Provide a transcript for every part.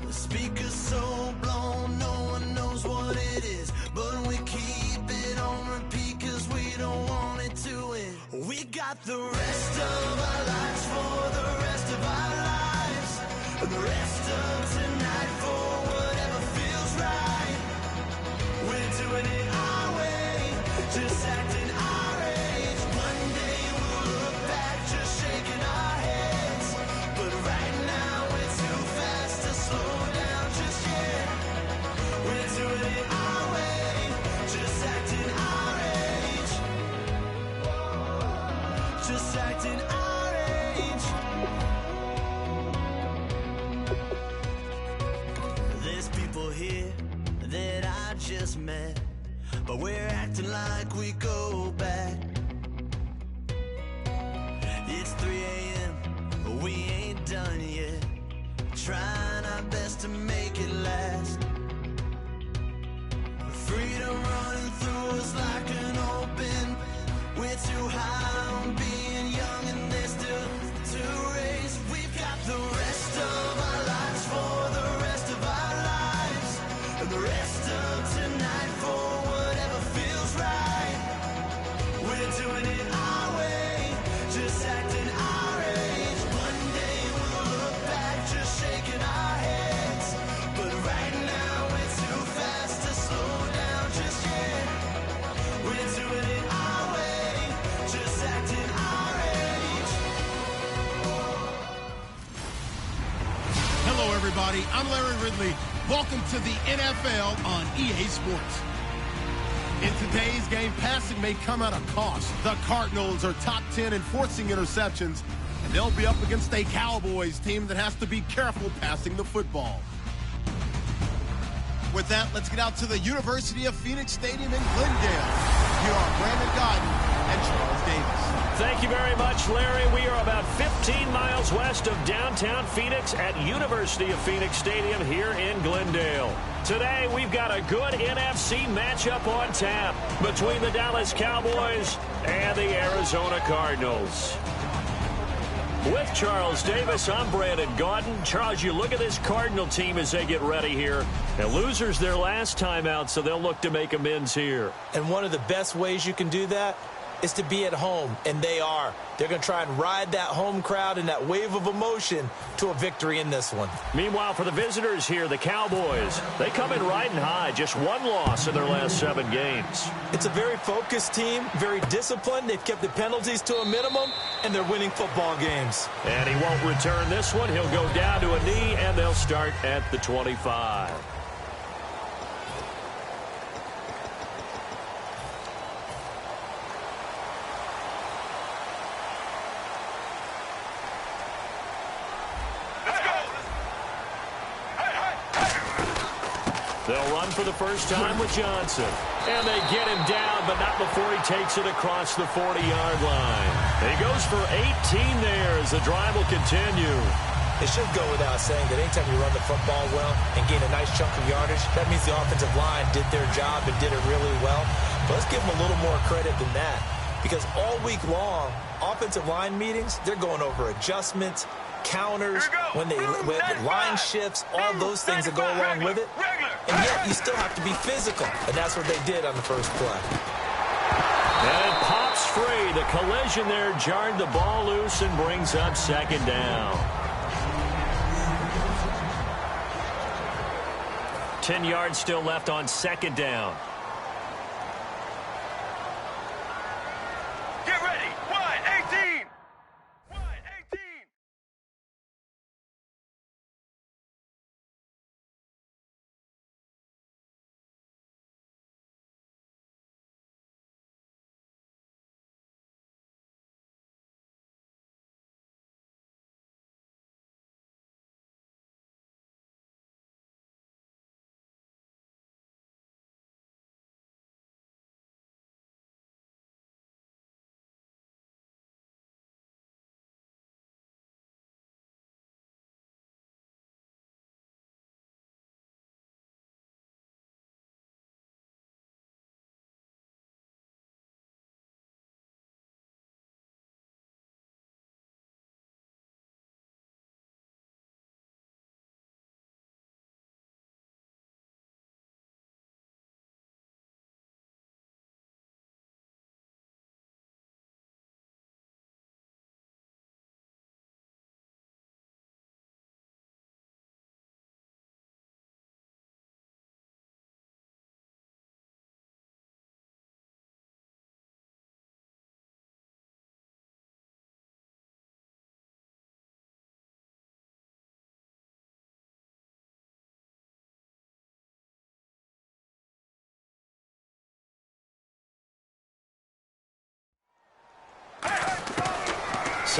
The speaker's so blown, no one knows what it is, but we keep it on repeat cause we don't want it to end. We got the rest of our lives for the rest of our lives, and the rest of tonight for whatever feels right. We're doing it our way, just acting our age. One day we'll look back just shaking our heads, but right now we're too fast to slow down just yet. We're doing it our way, just acting our age, just acting our age. There's people here that I just met, but we're acting like we go back. It's 3 a.m., we ain't done yet, trying our best to make it last. Freedom running through us like an open. We're too high on being young and there's still to race. We've got the rest of our lives for the rest of our lives, and the rest of tonight for whatever feels right. We're doing it our way, just acting our age. One day we'll look back just shaking our heads, but right now we're too fast to slow down just yet. We're doing it our way, just acting our age. Hello, everybody. I'm Larry Ridley. Welcome to the NFL on EA Sports. In today's game, passing may come at a cost. The Cardinals are top 10 in forcing interceptions, and they'll be up against a Cowboys team that has to be careful passing the football. With that, let's get out to the University of Phoenix Stadium in Glendale. Here are Brandon Godden and Charles Davis. Thank you very much, Larry. We are about 15 miles west of downtown Phoenix at University of Phoenix Stadium here in Glendale. Today, we've got a good NFC matchup on tap between the Dallas Cowboys and the Arizona Cardinals. With Charles Davis, I'm Brandon Gaudin. Charles, you look at this Cardinal team as they get ready here. And losers their last time out, so they'll look to make amends here. And one of the best ways you can do that is to be at home, and they are. They're going to try and ride that home crowd and that wave of emotion to a victory in this one. Meanwhile, for the visitors here, the Cowboys, they come in riding high, just one loss in their last 7 games. It's a very focused team, very disciplined. They've kept the penalties to a minimum, and they're winning football games. And he won't return this one. He'll go down to a knee, and they'll start at the 25. They'll run for the first time with Johnson. And they get him down, but not before he takes it across the 40-yard line. He goes for 18 there as the drive will continue. It should go without saying that anytime you run the football well and gain a nice chunk of yardage, that means the offensive line did their job and did it really well. But let's give them a little more credit than that, because all week long, offensive line meetings, they're going over adjustments, counters, when line shifts, all those things that go along with it. And yet you still have to be physical, and that's what they did on the first play. And it pops free. The collision there jarred the ball loose and brings up second down. 10 yards still left on second down.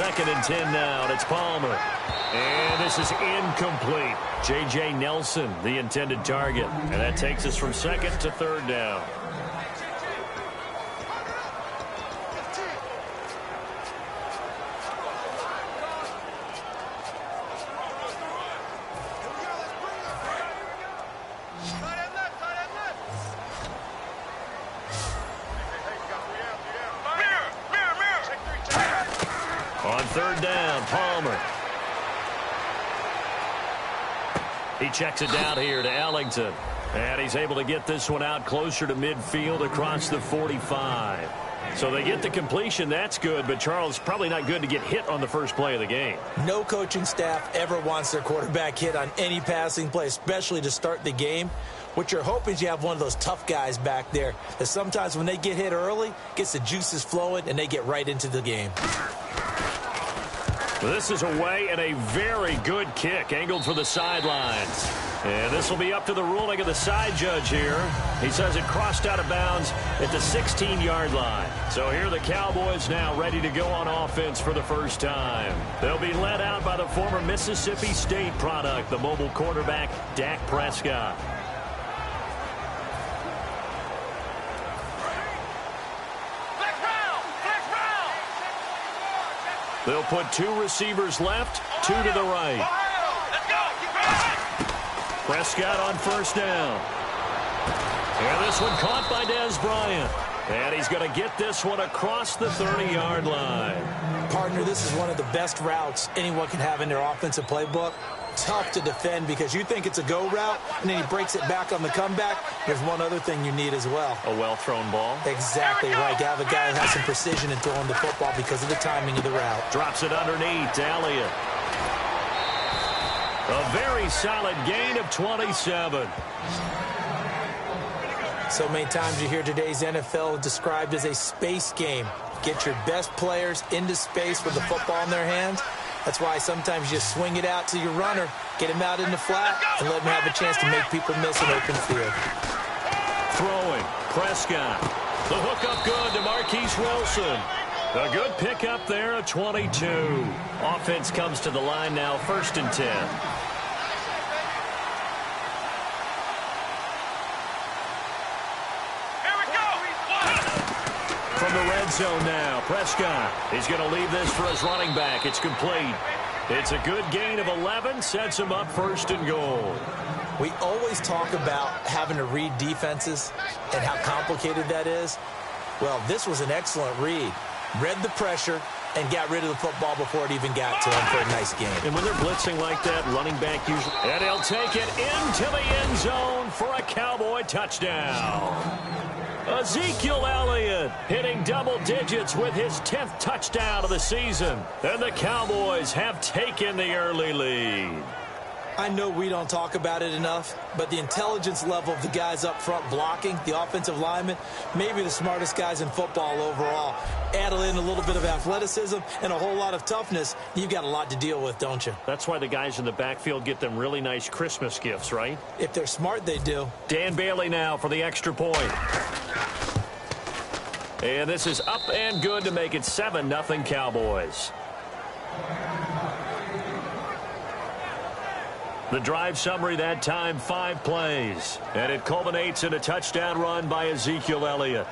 2nd and 10 now, and it's Palmer. And this is incomplete. J.J. Nelson, the intended target. And that takes us from 2nd to 3rd down. On 3rd down, Palmer. He checks it down here to Ellington. And he's able to get this one out closer to midfield across the 45. So they get the completion. That's good. But, Charles, probably not good to get hit on the first play of the game. No coaching staff ever wants their quarterback hit on any passing play, especially to start the game. What you're hoping is you have one of those tough guys back there that sometimes when they get hit early, gets the juices flowing, and they get right into the game. This is away and a very good kick angled for the sidelines. And this will be up to the ruling of the side judge here. He says it crossed out of bounds at the 16-yard line. So here the Cowboys now ready to go on offense for the first time. They'll be led out by the former Mississippi State product, the mobile quarterback, Dak Prescott. They'll put 2 receivers left, 2 to the right. Prescott on 1st down. And this one caught by Dez Bryant. And he's going to get this one across the 30-yard line. Partner, this is one of the best routes anyone can have in their offensive playbook. Tough to defend because you think it's a go route, and then he breaks it back on the comeback. There's one other thing you need as well. A well-thrown ball. Exactly right. To have a guy who has some precision in throwing the football because of the timing of the route. Drops it underneath to Elliott. A very solid gain of 27. So many times you hear today's NFL described as a space game. Get your best players into space with the football in their hands. That's why sometimes you just swing it out to your runner, get him out in the flat, and let him have a chance to make people miss an open field. Throwing, Prescott. The hook up good to Marquise Wilson. A good pickup there at 22. Offense comes to the line now, 1st and 10. From the red zone now, Prescott. He's going to leave this for his running back. It's complete. It's a good gain of 11, sets him up 1st and goal. We always talk about having to read defenses and how complicated that is. Well, this was an excellent read. Read the pressure and got rid of the football before it even got to him for a nice game. And when they're blitzing like that, running back usually... And he'll take it into the end zone for a Cowboy touchdown. Ezekiel Elliott hitting double digits with his 10th touchdown of the season. And the Cowboys have taken the early lead. I know we don't talk about it enough, but the intelligence level of the guys up front blocking, the offensive linemen, maybe the smartest guys in football overall. Add in a little bit of athleticism and a whole lot of toughness, you've got a lot to deal with, don't you? That's why the guys in the backfield get them really nice Christmas gifts, right? If they're smart, they do. Dan Bailey now for the extra point. And this is up and good to make it 7-0 Cowboys. The drive summary that time, 5 plays. And it culminates in a touchdown run by Ezekiel Elliott.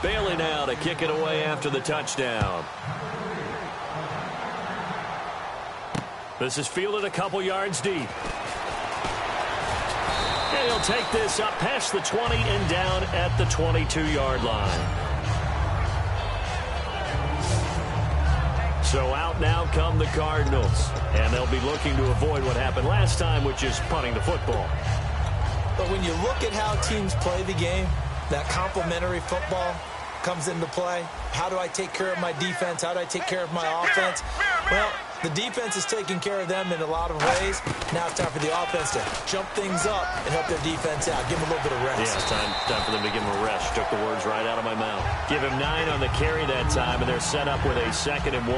Bailey now to kick it away after the touchdown. This is fielded a couple yards deep. And he'll take this up past the 20 and down at the 22-yard line. So out now come the Cardinals. And they'll be looking to avoid what happened last time, which is punting the football. But when you look at how teams play the game, that complementary football comes into play. How do I take care of my defense? How do I take care of my offense? Well, The defense is taking care of them in a lot of ways. Now it's time for the offense to jump things up and help their defense out. Give them a little bit of rest. Yeah, it's time for them to give him a rest. Took the words right out of my mouth. Give him 9 on the carry that time, and they're set up with a 2nd and 1.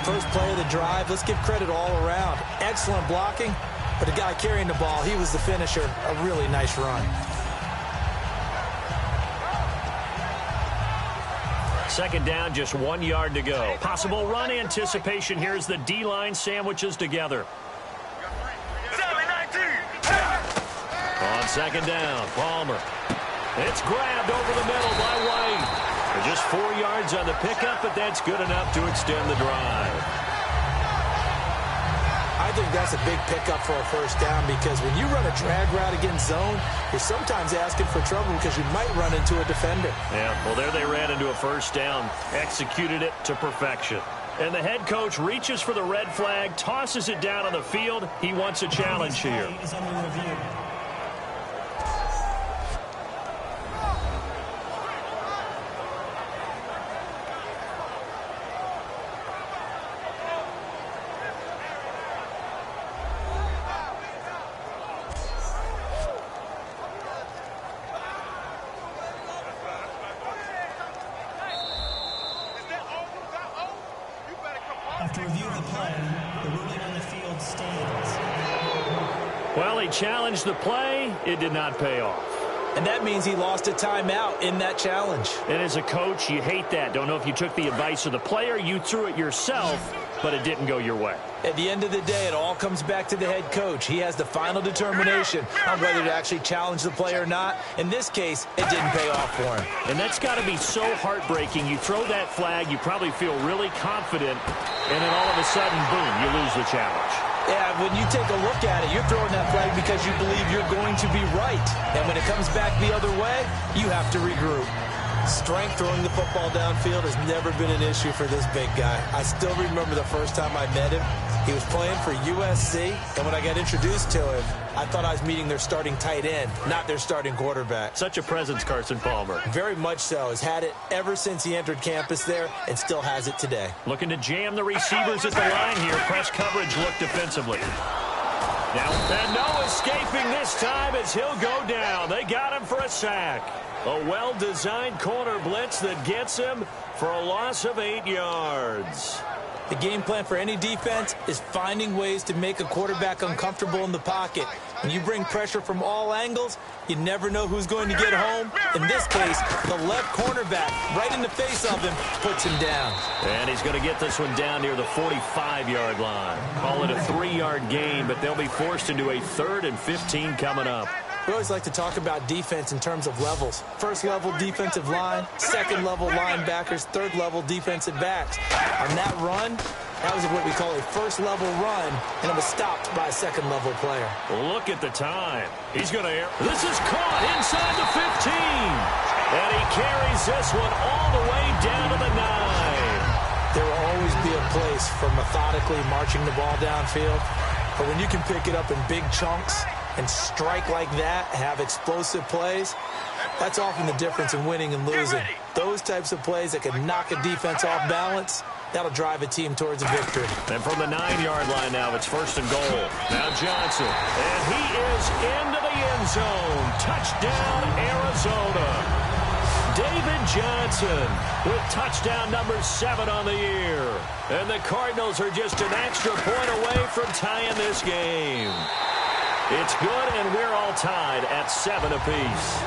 First play of the drive, let's give credit all around. Excellent blocking, but the guy carrying the ball, he was the finisher. A really nice run. 2nd down, just 1 yard to go. Possible run anticipation. Here's the D-line sandwiches together. On 2nd down, Palmer. It's grabbed over the middle by White. They're just 4 yards on the pickup, but that's good enough to extend the drive. I think that's a big pickup for a first down because when you run a drag route against zone, you're sometimes asking for trouble because you might run into a defender. Yeah, well, there they ran into a first down, executed it to perfection. And the head coach reaches for the red flag, tosses it down on the field. He wants a challenge here. After review of the play, the ruling on the field stands. Well, he challenged the play. It did not pay off. And that means he lost a timeout in that challenge. And as a coach, you hate that. Don't know if you took the advice of the player, you threw it yourself, but it didn't go your way. At the end of the day, it all comes back to the head coach. He has the final determination on whether to actually challenge the play or not. In this case, it didn't pay off for him. And that's got to be so heartbreaking. You throw that flag, you probably feel really confident, and then all of a sudden, boom, you lose the challenge. Yeah, when you take a look at it, you're throwing that flag because you believe you're going to be right. And when it comes back the other way, you have to regroup. Strength throwing the football downfield has never been an issue for this big guy. I still remember the first time I met him. He was playing for USC, and when I got introduced to him, I thought I was meeting their starting tight end, not their starting quarterback. Such a presence, Carson Palmer. Very much so. Has had it ever since he entered campus there and still has it today. Looking to jam the receivers at the line here. Press coverage look defensively. Now, and no escaping this time as he'll go down. They got him for a sack. A well-designed corner blitz that gets him for a loss of 8 yards. The game plan for any defense is finding ways to make a quarterback uncomfortable in the pocket. When you bring pressure from all angles, you never know who's going to get home. In this case, the left cornerback, right in the face of him, puts him down. And he's going to get this one down near the 45-yard line. Call it a 3-yard gain, but they'll be forced into a 3rd and 15 coming up. We always like to talk about defense in terms of levels. First level defensive line, second level linebackers, third level defensive backs. On that run, that was what we call a first level run, and it was stopped by a second level player. Look at the time. He's going to air. This is caught inside the 15. And he carries this one all the way down to the 9. There will always be a place for methodically marching the ball downfield. But when you can pick it up in big chunks and strike like that, have explosive plays, that's often the difference in winning and losing. Those types of plays that can knock a defense off balance, that'll drive a team towards a victory. And from the 9-yard line now, it's 1st and goal. Now Johnson, and he is into the end zone. Touchdown, Arizona. David Johnson with touchdown number 7 on the year. And the Cardinals are just an extra point away from tying this game. It's good, and we're all tied at 7 apiece.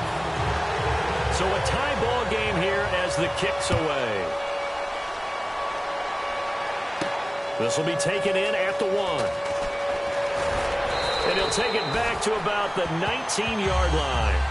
So a tie ball game here as the kick's away. This will be taken in at the 1. And he'll take it back to about the 19-yard line.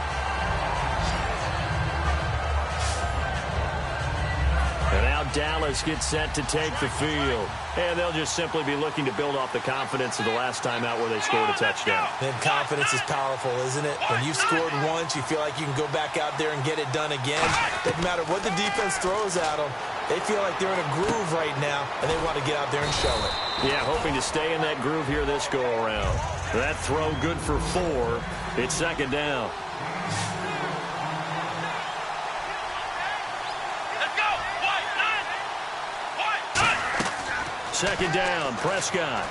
And now Dallas gets set to take the field. And they'll just simply be looking to build off the confidence of the last time out where they scored a touchdown. And confidence is powerful, isn't it? When you've scored once, you feel like you can go back out there and get it done again. Doesn't matter what the defense throws at them. They feel like they're in a groove right now, and they want to get out there and show it. Yeah, hoping to stay in that groove here this go-around. That throw good for 4. It's 2nd down. second down. Prescott.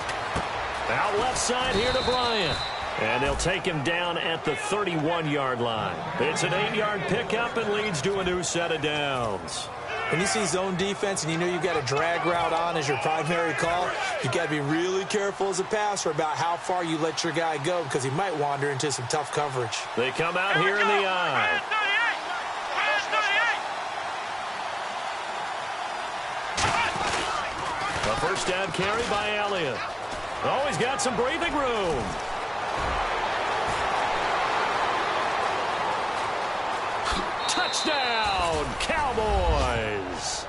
Out left side here to Bryant. And they'll take him down at the 31-yard line. It's an 8-yard pickup and leads to a new set of downs. When you see zone defense and you know you've got a drag route on as your primary call, you've got to be really careful as a passer about how far you let your guy go because he might wander into some tough coverage. They come out here in the eye. A first down carry by Elliott. Oh, he's got some breathing room. Touchdown, Cowboys.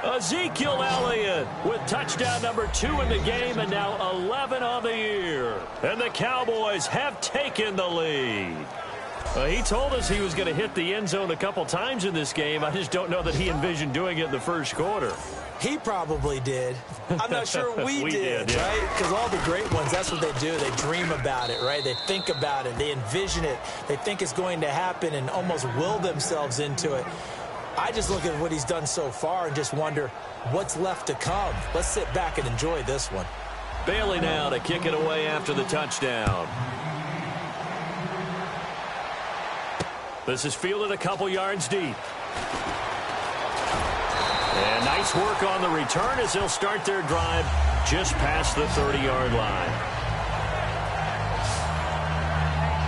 Ezekiel Elliott with touchdown number 2 in the game and now 11 on the year. And the Cowboys have taken the lead. He told us he was going to hit the end zone a couple times in this game. I just don't know that he envisioned doing it in the first quarter. He probably did. I'm not sure we did, yeah. right? Because all the great ones, that's what they do. They dream about it, right? They think about it. They envision it. They think it's going to happen and almost will themselves into it. I just look at what he's done so far and just wonder what's left to come. Let's sit back and enjoy this one. Bailey now to kick it away after the touchdown. This is fielded a couple yards deep. And nice work on the return as they'll start their drive just past the 30-yard line.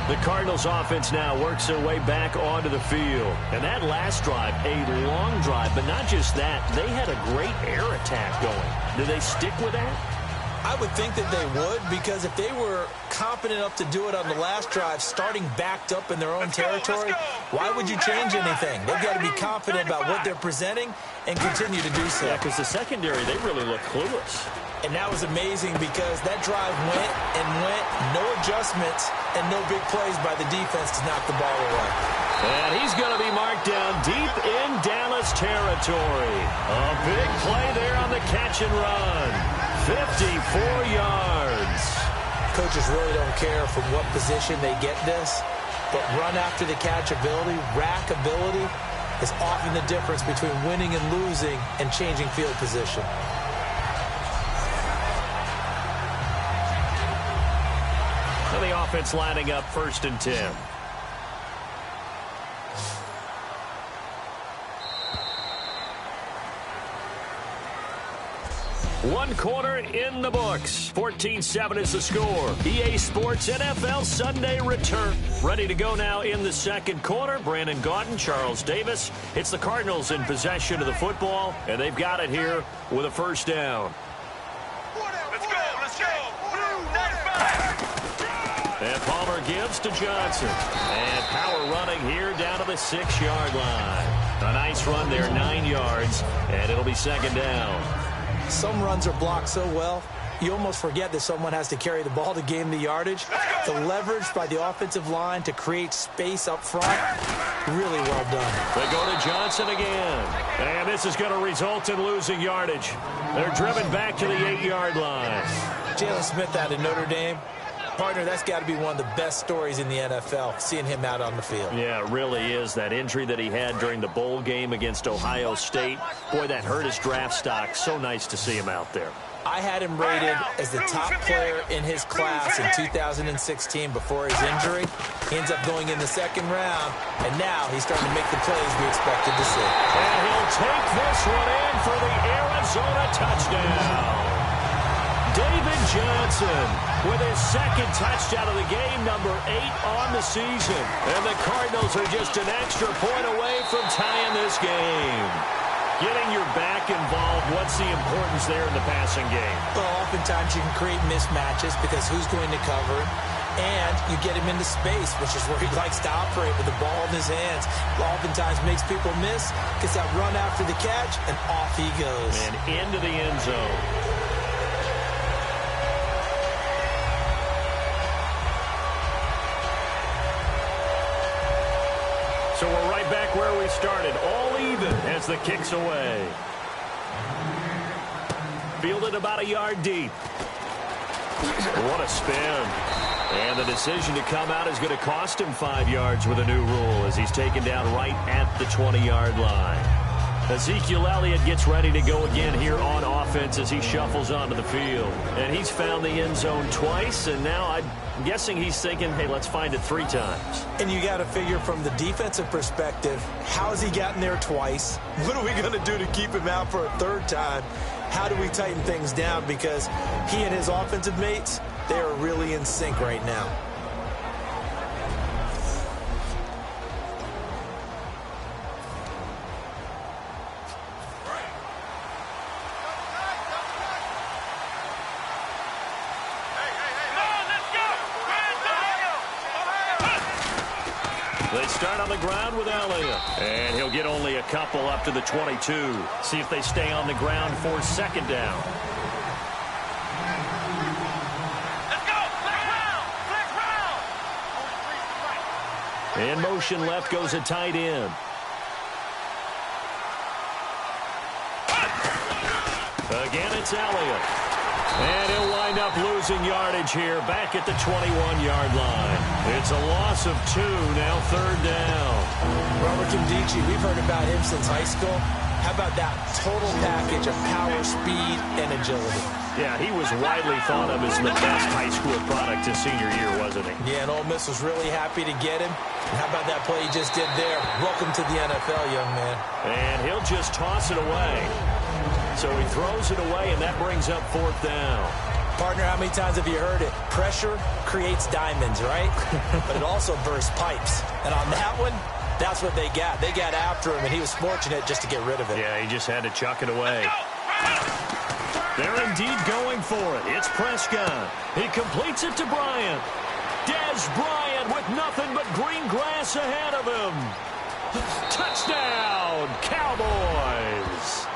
The Cardinals offense now works their way back onto the field. And that last drive, a long drive, but not just that, they had a great air attack going. Do they stick with that? I would think that they would, because if they were confident enough to do it on the last drive, starting backed up in their own territory, why would you change anything? They've got to be confident about what they're presenting and continue to do so. Yeah, because the secondary, they really look clueless. And that was amazing because that drive went and went, no adjustments, and no big plays by the defense to knock the ball away. And he's going to be marked down deep in Dallas territory. A big play there on the catch and run. 54 yards. Coaches really don't care from what position they get this, but run after the catch ability, rack ability, is often the difference between winning and losing and changing field position. So the offense lining up 1st and 10. One quarter in the books. 14-7 is the score. EA Sports NFL Sunday return. Ready to go now in the second quarter. Brandon Gaudin, Charles Davis. It's the Cardinals in possession of the football, and they've got it here with a first down. Let's go, let's go. And Palmer gives to Johnson. And power running here down to the 6-yard line. A nice run there, 9 yards, and it'll be second down. Some runs are blocked so well, you almost forget that someone has to carry the ball to gain the yardage. The leverage by the offensive line to create space up front, really well done. They go to Johnson again. And this is going to result in losing yardage. They're driven back to the 8-yard line. Jalen Smith out of Notre Dame. Partner, that's got to be one of the best stories in the NFL, seeing him out on the field. Yeah, it really is. That injury that he had during the bowl game against Ohio State, boy, that hurt his draft stock. So nice to see him out there. I had him rated as the top player in his class in 2016 before his injury. He ends up going in the second round, and now he's starting to make the plays we expected to see. And he'll take this one in for the Arizona touchdown. David Johnson with his second touchdown of the game, number 8 on the season. And the Cardinals are just an extra point away from tying this game. Getting your back involved, what's the importance there in the passing game? Well, oftentimes you can create mismatches because who's going to cover him? And you get him into space, which is where he likes to operate with the ball in his hands. Oftentimes makes people miss, gets that run after the catch, and off he goes. And into the end zone. So we're right back where we started, all even as the kick's away. Fielded about a yard deep. What a spin. And the decision to come out is going to cost him 5 yards with a new rule as he's taken down right at the 20-yard line. Ezekiel Elliott gets ready to go again here on offense as he shuffles onto the field. And he's found the end zone twice, and now I'm guessing he's thinking, hey, let's find it 3 times. And you got to figure from the defensive perspective, how's he gotten there twice? What are we going to do to keep him out for a 3rd time? How do we tighten things down? Because he and his offensive mates, they are really in sync right now. They start on the ground with Elliott. And he'll get only a couple up to the 22. See if they stay on the ground for 2nd down. Let's go! Flex round! In motion left goes a tight end. Again, it's Elliott. And he'll wind up losing yardage here back at the 21-yard line. It's a loss of 2, now 3rd down. Robert Kimdichie, we've heard about him since high school. How about that total package of power, speed, and agility? Yeah, he was widely thought of as the best high school product his senior year, wasn't he? Yeah, and Ole Miss was really happy to get him. And how about that play he just did there? Welcome to the NFL, young man. And he'll just toss it away. So he throws it away, and that brings up 4th down. Partner, how many times have you heard it? Pressure creates diamonds, right? But it also bursts pipes. And on that one, that's what they got. They got after him, and he was fortunate just to get rid of it. Yeah, he just had to chuck it away. They're indeed going for it. It's Prescott. He completes it to Bryant. Des Bryant with nothing but green grass ahead of him. Touchdown, Cowboys.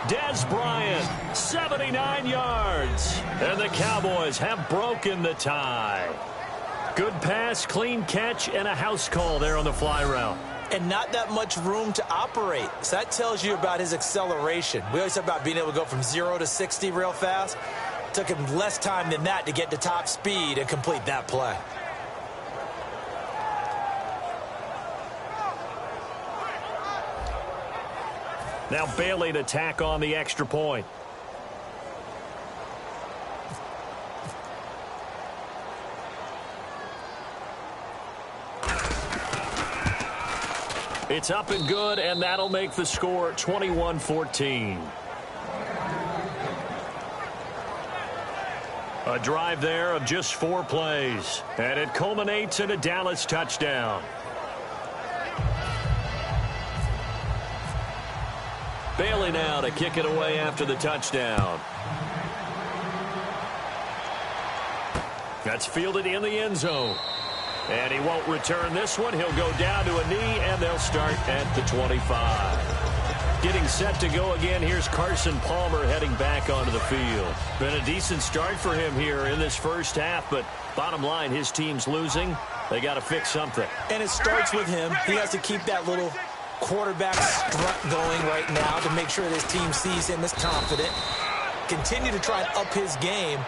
Des Bryant, 79 yards. And the Cowboys have broken the tie. Good pass, clean catch, and a house call there on the fly route. And not that much room to operate. So that tells you about his acceleration. We always talk about being able to go from 0 to 60 real fast. It took him less time than that to get to top speed and complete that play. Now Bailey to tack on the extra point. It's up and good, and that'll make the score 21-14. A drive there of just 4 plays, and it culminates in a Dallas touchdown. Bailey now to kick it away after the touchdown. That's fielded in the end zone. And he won't return this one. He'll go down to a knee, and they'll start at the 25. Getting set to go again, here's Carson Palmer heading back onto the field. Been a decent start for him here in this first half, but bottom line, his team's losing. They got to fix something. And it starts with him. He has to keep that little quarterback strut going right now to make sure that his team sees him as confident. Continue to try and up his game,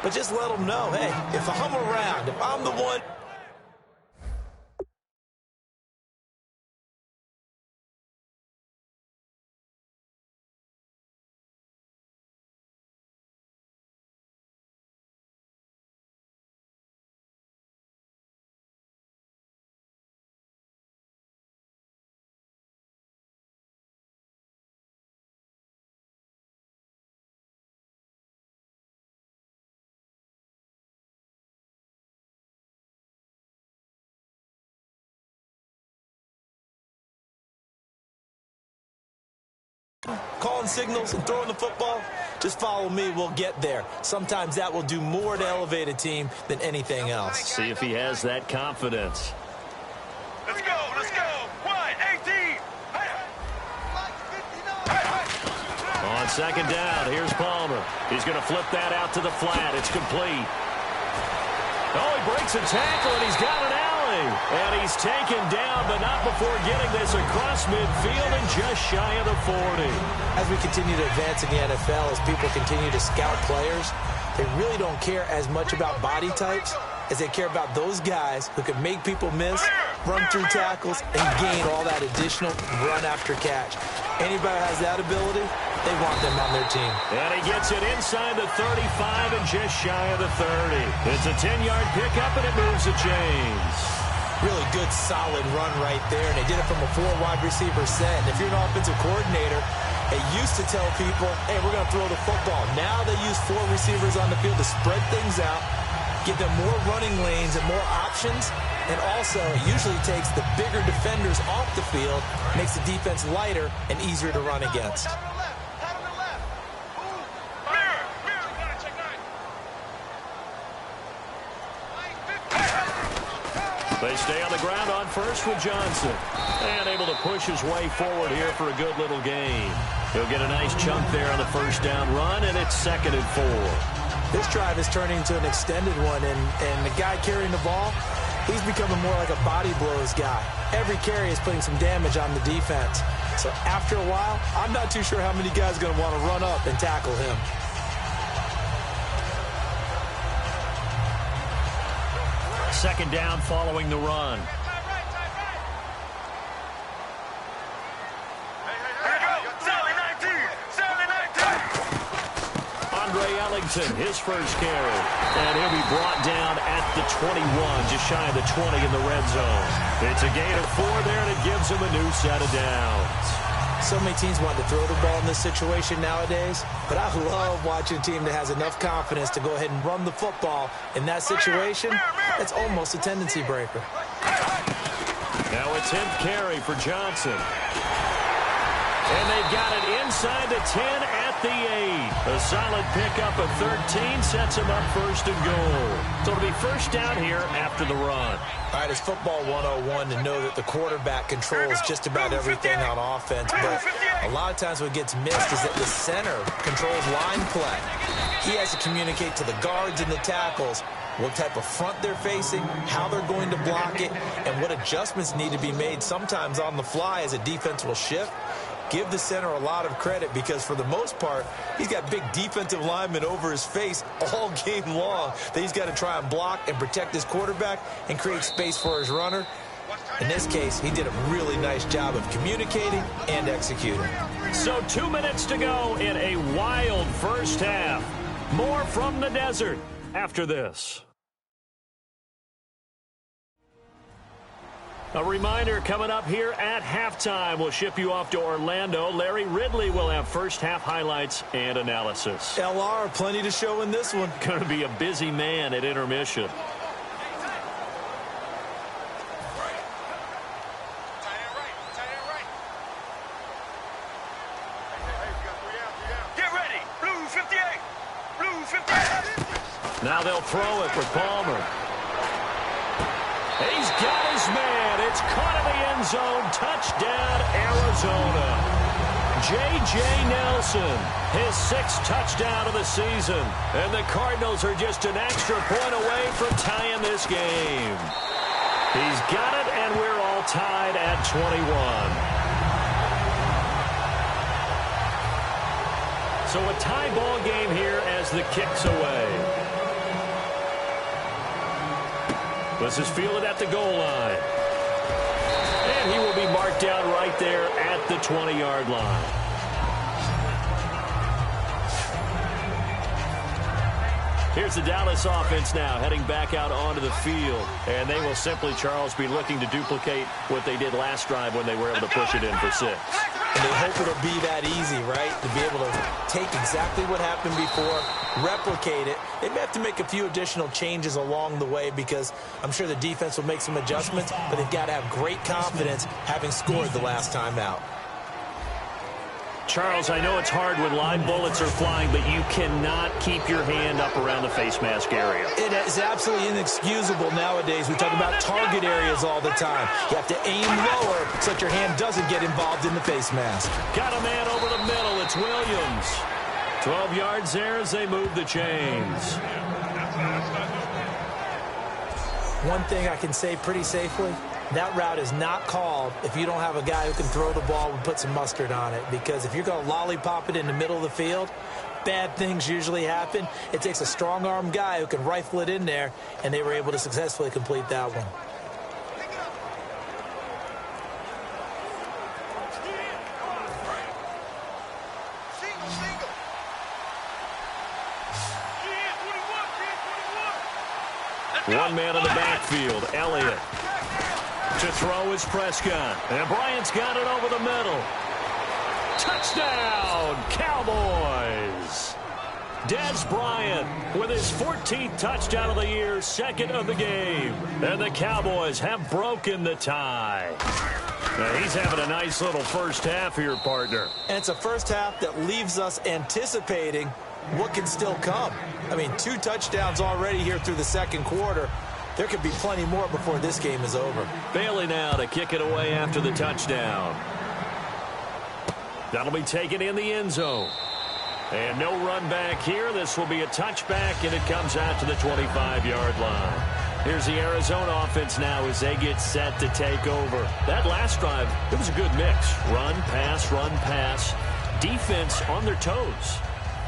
but just let him know, hey, if I'm around, if I'm the one... calling signals and throwing the football, just follow me, we'll get there. Sometimes that will do more to elevate a team than anything else. See if he has that confidence. Let's go, let's go. 1-18. On 2nd down, here's Palmer. He's going to flip that out to the flat. It's complete. Oh, he breaks a tackle, and he's got an alley. And he's taken down, but not before getting this across midfield and just shy of the 40. As we continue to advance in the NFL, as people continue to scout players, they really don't care as much about body types as they care about those guys who can make people miss, run through tackles, and gain all that additional run after catch. Anybody who has that ability, they want them on their team. And he gets it inside the 35 and just shy of the 30. It's a 10-yard pickup, and it moves the chains. Really good, solid run right there, and they did it from a 4-wide receiver set. And if you're an offensive coordinator, they used to tell people, hey, we're going to throw the football. Now they use 4 receivers on the field to spread things out, give them more running lanes and more options. And also, it usually takes the bigger defenders off the field, makes the defense lighter and easier to run against. They stay on the ground on first with Johnson. And able to push his way forward here for a good little gain. He'll get a nice chunk there on the first down run, and it's 2nd and 4. This drive is turning into an extended one, and the guy carrying the ball, he's becoming more like a body blows guy. Every carry is putting some damage on the defense. So after a while, I'm not too sure how many guys are going to want to run up and tackle him. Second down following the run. Ellington, his first carry. And he'll be brought down at the 21, just shy of the 20 in the red zone. It's a gain of 4 there, and it gives him a new set of downs. So many teams want to throw the ball in this situation nowadays, but I love watching a team that has enough confidence to go ahead and run the football in that situation. It's almost a tendency breaker. Now a 10th carry for Johnson. And they've got it inside the 10 at the 8. A solid pickup of 13 sets him up 1st and goal. So it'll be first down here after the run. All right, it's football 101 to know that the quarterback controls just about everything on offense. But a lot of times what gets missed is that the center controls line play. He has to communicate to the guards and the tackles what type of front they're facing, how they're going to block it, and what adjustments need to be made sometimes on the fly as a defense will shift. Give the center a lot of credit because, for the most part, he's got big defensive linemen over his face all game long that he's got to try and block and protect his quarterback and create space for his runner. In this case, he did a really nice job of communicating and executing. So 2 minutes to go in a wild first half. More from the desert after this. A reminder coming up here at halftime. We'll ship you off to Orlando. Larry Ridley will have first half highlights and analysis. LR, plenty to show in this one. Going to be a busy man at intermission. Get ready. Blue 58. Blue 58. Now they'll throw it for Palmer. He's got his man. It's caught in the end zone. Touchdown, Arizona. J.J. Nelson, his 6th touchdown of the season. And the Cardinals are just an extra point away from tying this game. He's got it, and we're all tied at 21. So a tie ball game here as the kick's away. This is fielded at the goal line. And he will be marked down right there at the 20-yard line. Here's the Dallas offense now heading back out onto the field. And they will simply, Charles, be looking to duplicate what they did last drive when they were able to push it in for 6. And they hope it'll be that easy, right? To be able to take exactly what happened before, replicate it. They may have to make a few additional changes along the way because I'm sure the defense will make some adjustments, but they've got to have great confidence having scored the last time out. Charles, I know it's hard when live bullets are flying, but you cannot keep your hand up around the face mask area. It is absolutely inexcusable nowadays. We talk about target areas all the time. You have to aim lower so that your hand doesn't get involved in the face mask. Got a man over the middle. It's Williams. 12 yards there as they move the chains. One thing I can say pretty safely, that route is not called if you don't have a guy who can throw the ball and put some mustard on it. Because if you're going to lollipop it in the middle of the field, bad things usually happen. It takes a strong-arm guy who can rifle it in there, and they were able to successfully complete that one. One man in the backfield, Elliott. To throw is Prescott. And Bryant's got it over the middle. Touchdown, Cowboys. Dez Bryant with his 14th touchdown of the year, second of the game. And the Cowboys have broken the tie. Now he's having a nice little first half here, partner. And it's a first half that leaves us anticipating what can still come. I mean, 2 touchdowns already here through the second quarter. There could be plenty more before this game is over. Bailey now to kick it away after the touchdown. That'll be taken in the end zone. And no run back here. This will be a touchback, and it comes out to the 25-yard line. Here's the Arizona offense now as they get set to take over. That last drive, it was a good mix. Run, pass, defense on their toes.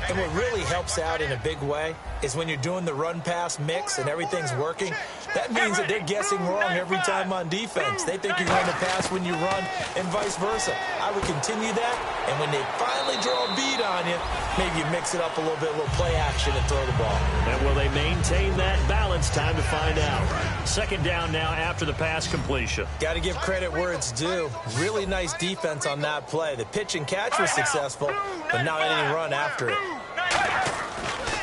And what really helps out in a big way is when you're doing the run-pass mix and everything's working, that means that they're guessing wrong every time on defense. They think you're going to pass when you run and vice versa. I would continue that, and when they finally draw a bead on you, maybe you mix it up a little bit, a little play action and throw the ball. And will they maintain that balance? Time to find out. Second down now after the pass completion. Got to give credit where it's due. Really nice defense on that play. The pitch and catch was successful, but not any run after it.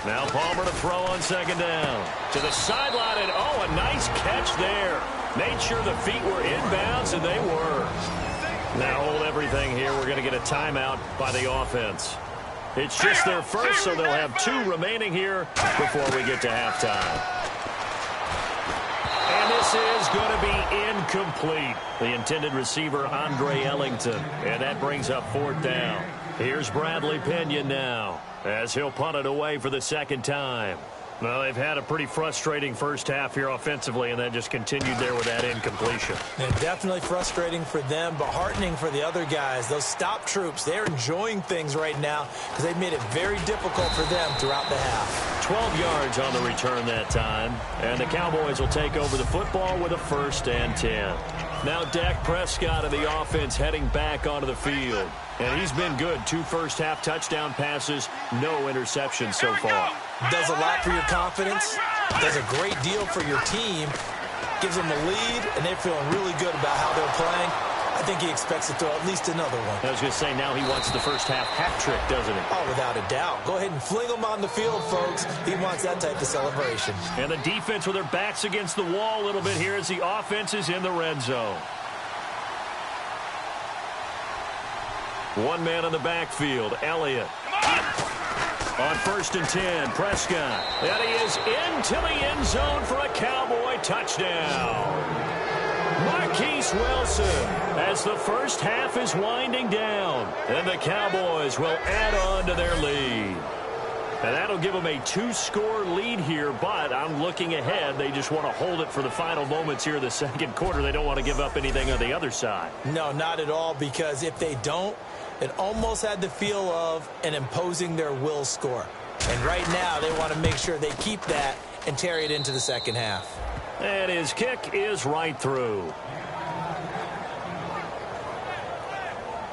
Now Palmer to throw on second down. To the sideline, and a nice catch there. Made sure the feet were inbounds, and they were. Now hold everything here. We're going to get a timeout by the offense. It's just their first, so they'll have 2 remaining here before we get to halftime. And this is going to be incomplete. The intended receiver, Andre Ellington. And that brings up 4th down. Here's Bradley Pinion now, as he'll punt it away for the second time. Well, they've had a pretty frustrating first half here offensively, and then just continued there with that incompletion. Yeah, definitely frustrating for them, but heartening for the other guys. Those stop troops, they're enjoying things right now because they've made it very difficult for them throughout the half. 12 yards on the return that time, and the Cowboys will take over the football with a 1st and 10. Now Dak Prescott of the offense heading back onto the field. And he's been good. 2 first-half touchdown passes, no interceptions so far. Does a lot for your confidence. Does a great deal for your team. Gives them a lead, and they're feeling really good about how they're playing. I think he expects to throw at least another one. I was going to say, now he wants the first-half hat trick, doesn't he? Oh, without a doubt. Go ahead and fling him on the field, folks. He wants that type of celebration. And the defense with their backs against the wall a little bit here as the offense is in the red zone. One man in the backfield, Elliott. On 1st and 10, Prescott. And he is into the end zone for a Cowboy touchdown. Marquise Wilson, as the first half is winding down. And the Cowboys will add on to their lead. And that'll give them a 2-score lead here, but I'm looking ahead. They just want to hold it for the final moments here in the second quarter. They don't want to give up anything on the other side. No, not at all, because if they don't, it almost had the feel of an imposing their will score. And right now, they want to make sure they keep that and carry it into the second half. And his kick is right through.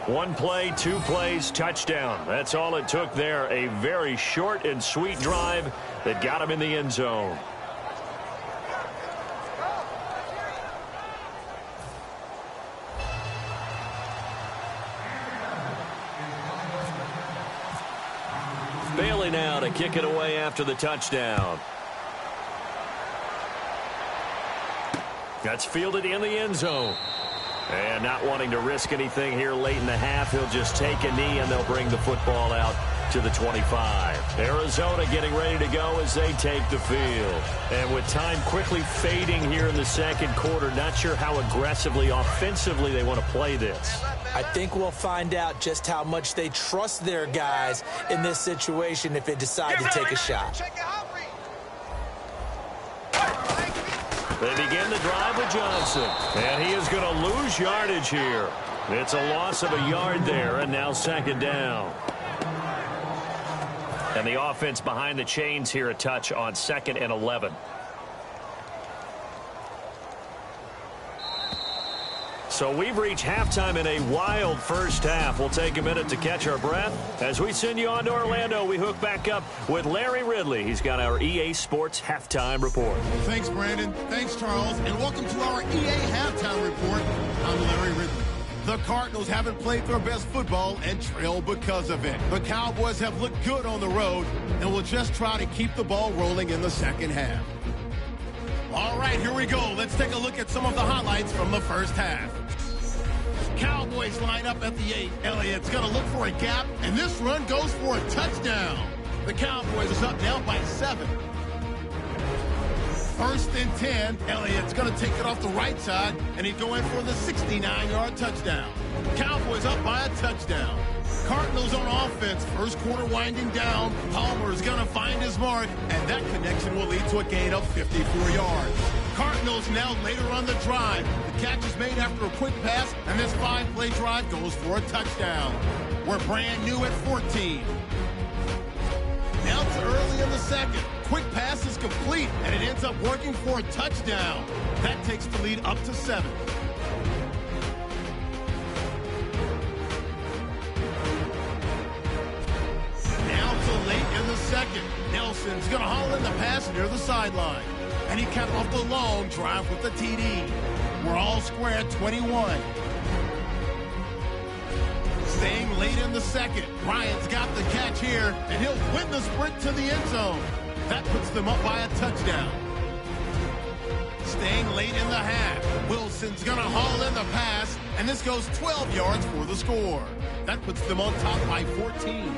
1 play, 2 plays, touchdown. That's all it took there. A very short and sweet drive that got him in the end zone. Bailey now to kick it away after the touchdown. That's fielded in the end zone. And not wanting to risk anything here late in the half, he'll just take a knee and they'll bring the football out to the 25. Arizona getting ready to go as they take the field. And with time quickly fading here in the second quarter, not sure how aggressively, offensively they want to play this. I think we'll find out just how much they trust their guys in this situation if they decide to take a shot. They begin the drive with Johnson. And he is going to lose yardage here. It's a loss of a yard there, and now second down. And the offense behind the chains here a touch on 2nd and 11. So we've reached halftime in a wild first half. We'll take a minute to catch our breath. As we send you on to Orlando, we hook back up with Larry Ridley. He's got our EA Sports Halftime Report. Thanks, Brandon. Thanks, Charles. And welcome to our EA Halftime Report. I'm Larry Ridley. The Cardinals haven't played their best football and trail because of it. The Cowboys have looked good on the road and will just try to keep the ball rolling in the second half. All right, here we go. Let's take a look at some of the highlights from the first half. Cowboys line up at the 8. Elliott's going to look for a gap, and this run goes for a touchdown. The Cowboys is up now by 7. First and 10. Elliott's going to take it off the right side, and he's going for the 69-yard touchdown. Cowboys up by a touchdown. Cardinals on offense. First quarter winding down. Palmer's going to find his mark, and that connection will lead to a gain of 54 yards. Cardinals now later on the drive. The catch is made after a quick pass, and this 5-play drive goes for a touchdown. We're brand new at 14. Now to early in the second. Quick pass is complete, and it ends up working for a touchdown. That takes the lead up to 7. Late in the second, Nelson's going to haul in the pass near the sideline. And he capped off the long drive with the TD. We're all square at 21. Staying late in the second, Ryan's got the catch here, and he'll win the sprint to the end zone. That puts them up by a touchdown. Staying late in the half, Wilson's going to haul in the pass, and this goes 12 yards for the score. That puts them on top by 14.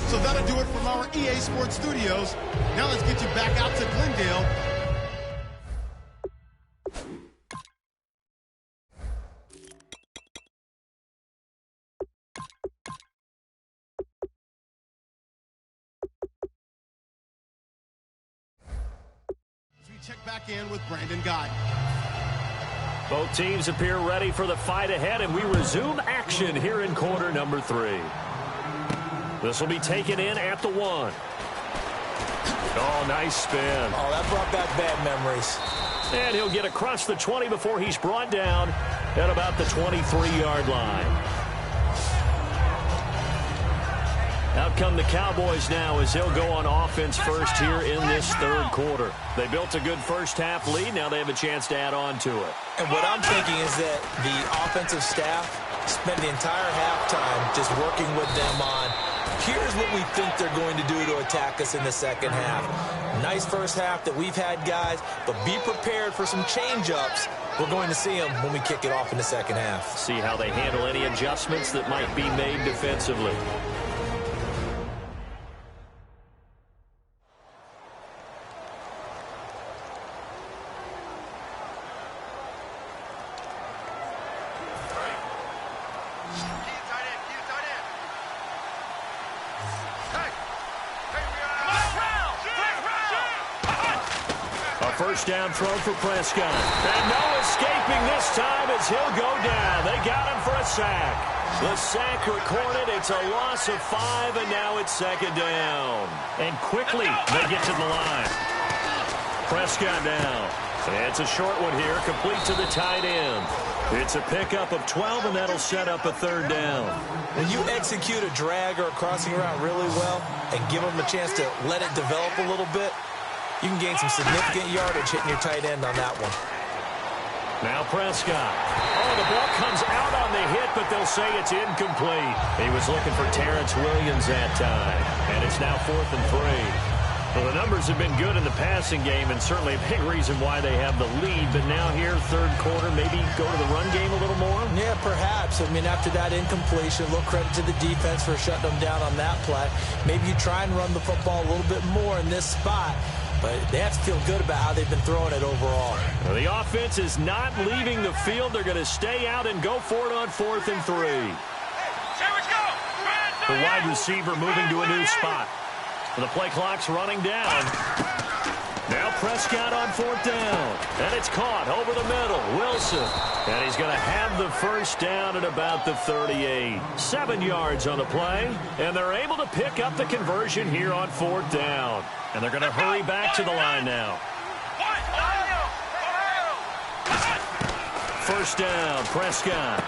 So that'll do it from our EA Sports Studios. Now let's get you back out to Glendale. As we check back in with Brandon Gott. Both teams appear ready for the fight ahead, and we resume action here in quarter number 3. This will be taken in at the 1. Oh, nice spin. Oh, that brought back bad memories. And he'll get across the 20 before he's brought down at about the 23-yard line. Out come the Cowboys now as they'll go on offense first here in this third quarter. They built a good first half lead. Now they have a chance to add on to it. And what I'm thinking is that the offensive staff spent the entire halftime just working with them on, here's what we think they're going to do to attack us in the second half. Nice first half that we've had, guys, but be prepared for some change-ups. We're going to see them when we kick it off in the second half. See how they handle any adjustments that might be made defensively. First down throw for Prescott. And no escaping this time as he'll go down. They got him for a sack. The sack recorded. It's a loss of 5, and now it's second down. And quickly they get to the line. Prescott down. It's a short one here, complete to the tight end. It's a pickup of 12, and that'll set up a third down. When you execute a drag or a crossing route really well and give them a chance to let it develop a little bit, you can gain some significant yardage hitting your tight end on that one. Now Prescott. Oh, the ball comes out on the hit, but they'll say it's incomplete. He was looking for Terrence Williams that time. And it's now 4th and 3. Well, the numbers have been good in the passing game, and certainly a big reason why they have the lead. But now here, third quarter, maybe go to the run game a little more? Yeah, perhaps. I mean, after that incompletion, a little credit to the defense for shutting them down on that play. Maybe you try and run the football a little bit more in this spot. But they have to feel good about how they've been throwing it overall. Well, the offense is not leaving the field. They're going to stay out and go for it on 4th and 3. The wide receiver moving to a new spot. The play clock's running down. Now Prescott on 4th down. And it's caught over the middle. Wilson. And he's going to have the first down at about the 38. 7 yards on the play. And they're able to pick up the conversion here on 4th down. And they're going to hurry back to the line now. First down, Prescott.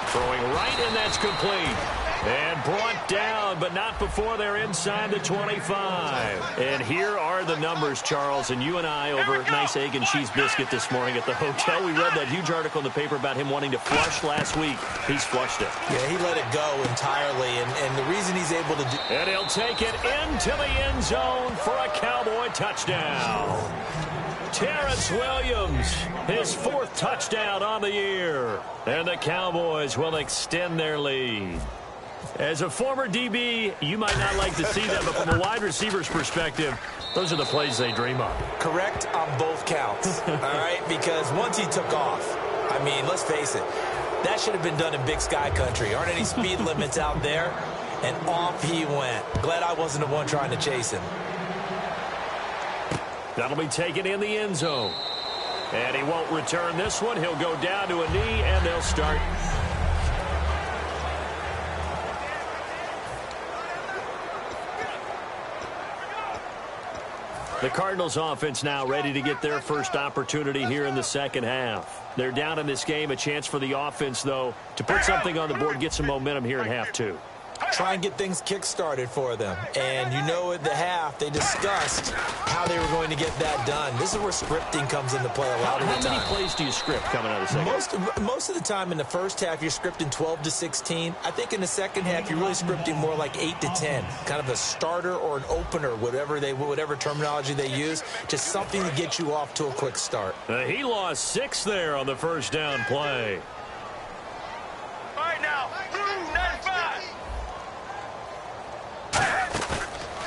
Throwing right, and that's complete. And brought down, but not before they're inside the 25. And here are the numbers, Charles. And you and I, over nice egg and cheese biscuit this morning at the hotel, we read that huge article in the paper about him wanting to flush last week. He's flushed it. Yeah, he let it go entirely. And the reason he's able to do... And he'll take it into the end zone for a Cowboy touchdown. Terrence Williams, his 4th touchdown on the year. And the Cowboys will extend their lead. As a former DB, you might not like to see that, but from a wide receiver's perspective, those are the plays they dream of. Correct on both counts, all right? Because once he took off, I mean, let's face it, that should have been done in Big Sky Country. Aren't any speed limits out there? And off he went. Glad I wasn't the one trying to chase him. That'll be taken in the end zone. And he won't return this one. He'll go down to a knee, and they'll start. The Cardinals offense now ready to get their first opportunity here in the second half. They're down in this game. A chance for the offense, though, to put something on the board, get some momentum here in half 2. Try and get things kick-started for them. And you know at the half, they discussed how they were going to get that done. This is where scripting comes into play a lot of the time. How many plays do you script coming out of the second? Most of the time in the first half, you're scripting 12 to 16. I think in the second half, you're really scripting more like 8 to 10. Kind of a starter or an opener, whatever terminology they use. Just something to get you off to a quick start. He lost 6 there on the first down play. All right, now, 95.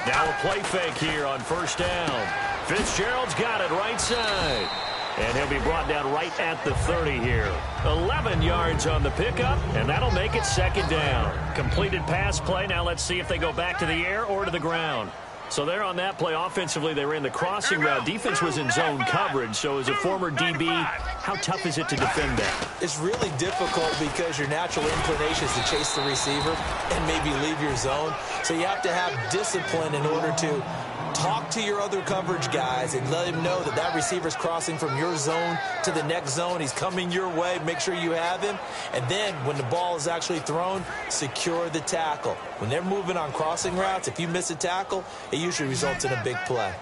Now a play fake here on first down. Fitzgerald's got it right side. And he'll be brought down right at the 30 here. 11 yards on the pickup, and that'll make it second down. Completed pass play. Now let's see if they go back to the air or to the ground. So there on that play, offensively, they ran the crossing route. Defense was in zone coverage. So as a former DB, how tough is it to defend that? It's really difficult because your natural inclination is to chase the receiver and maybe leave your zone. So you have to have discipline in order to talk to your other coverage guys and let him know that that receiver's crossing from your zone to the next zone. He's coming your way. Make sure you have him. And then when the ball is actually thrown, secure the tackle. When they're moving on crossing routes, if you miss a tackle, it usually results in a big play.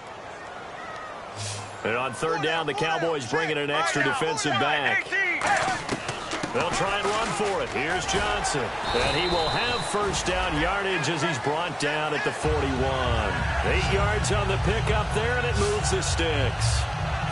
And on third down, the Cowboys bringing an extra defensive back. They'll try and run for it. Here's Johnson. And he will have first down yardage as he's brought down at the 41. 8 yards on the pickup there, and it moves the sticks.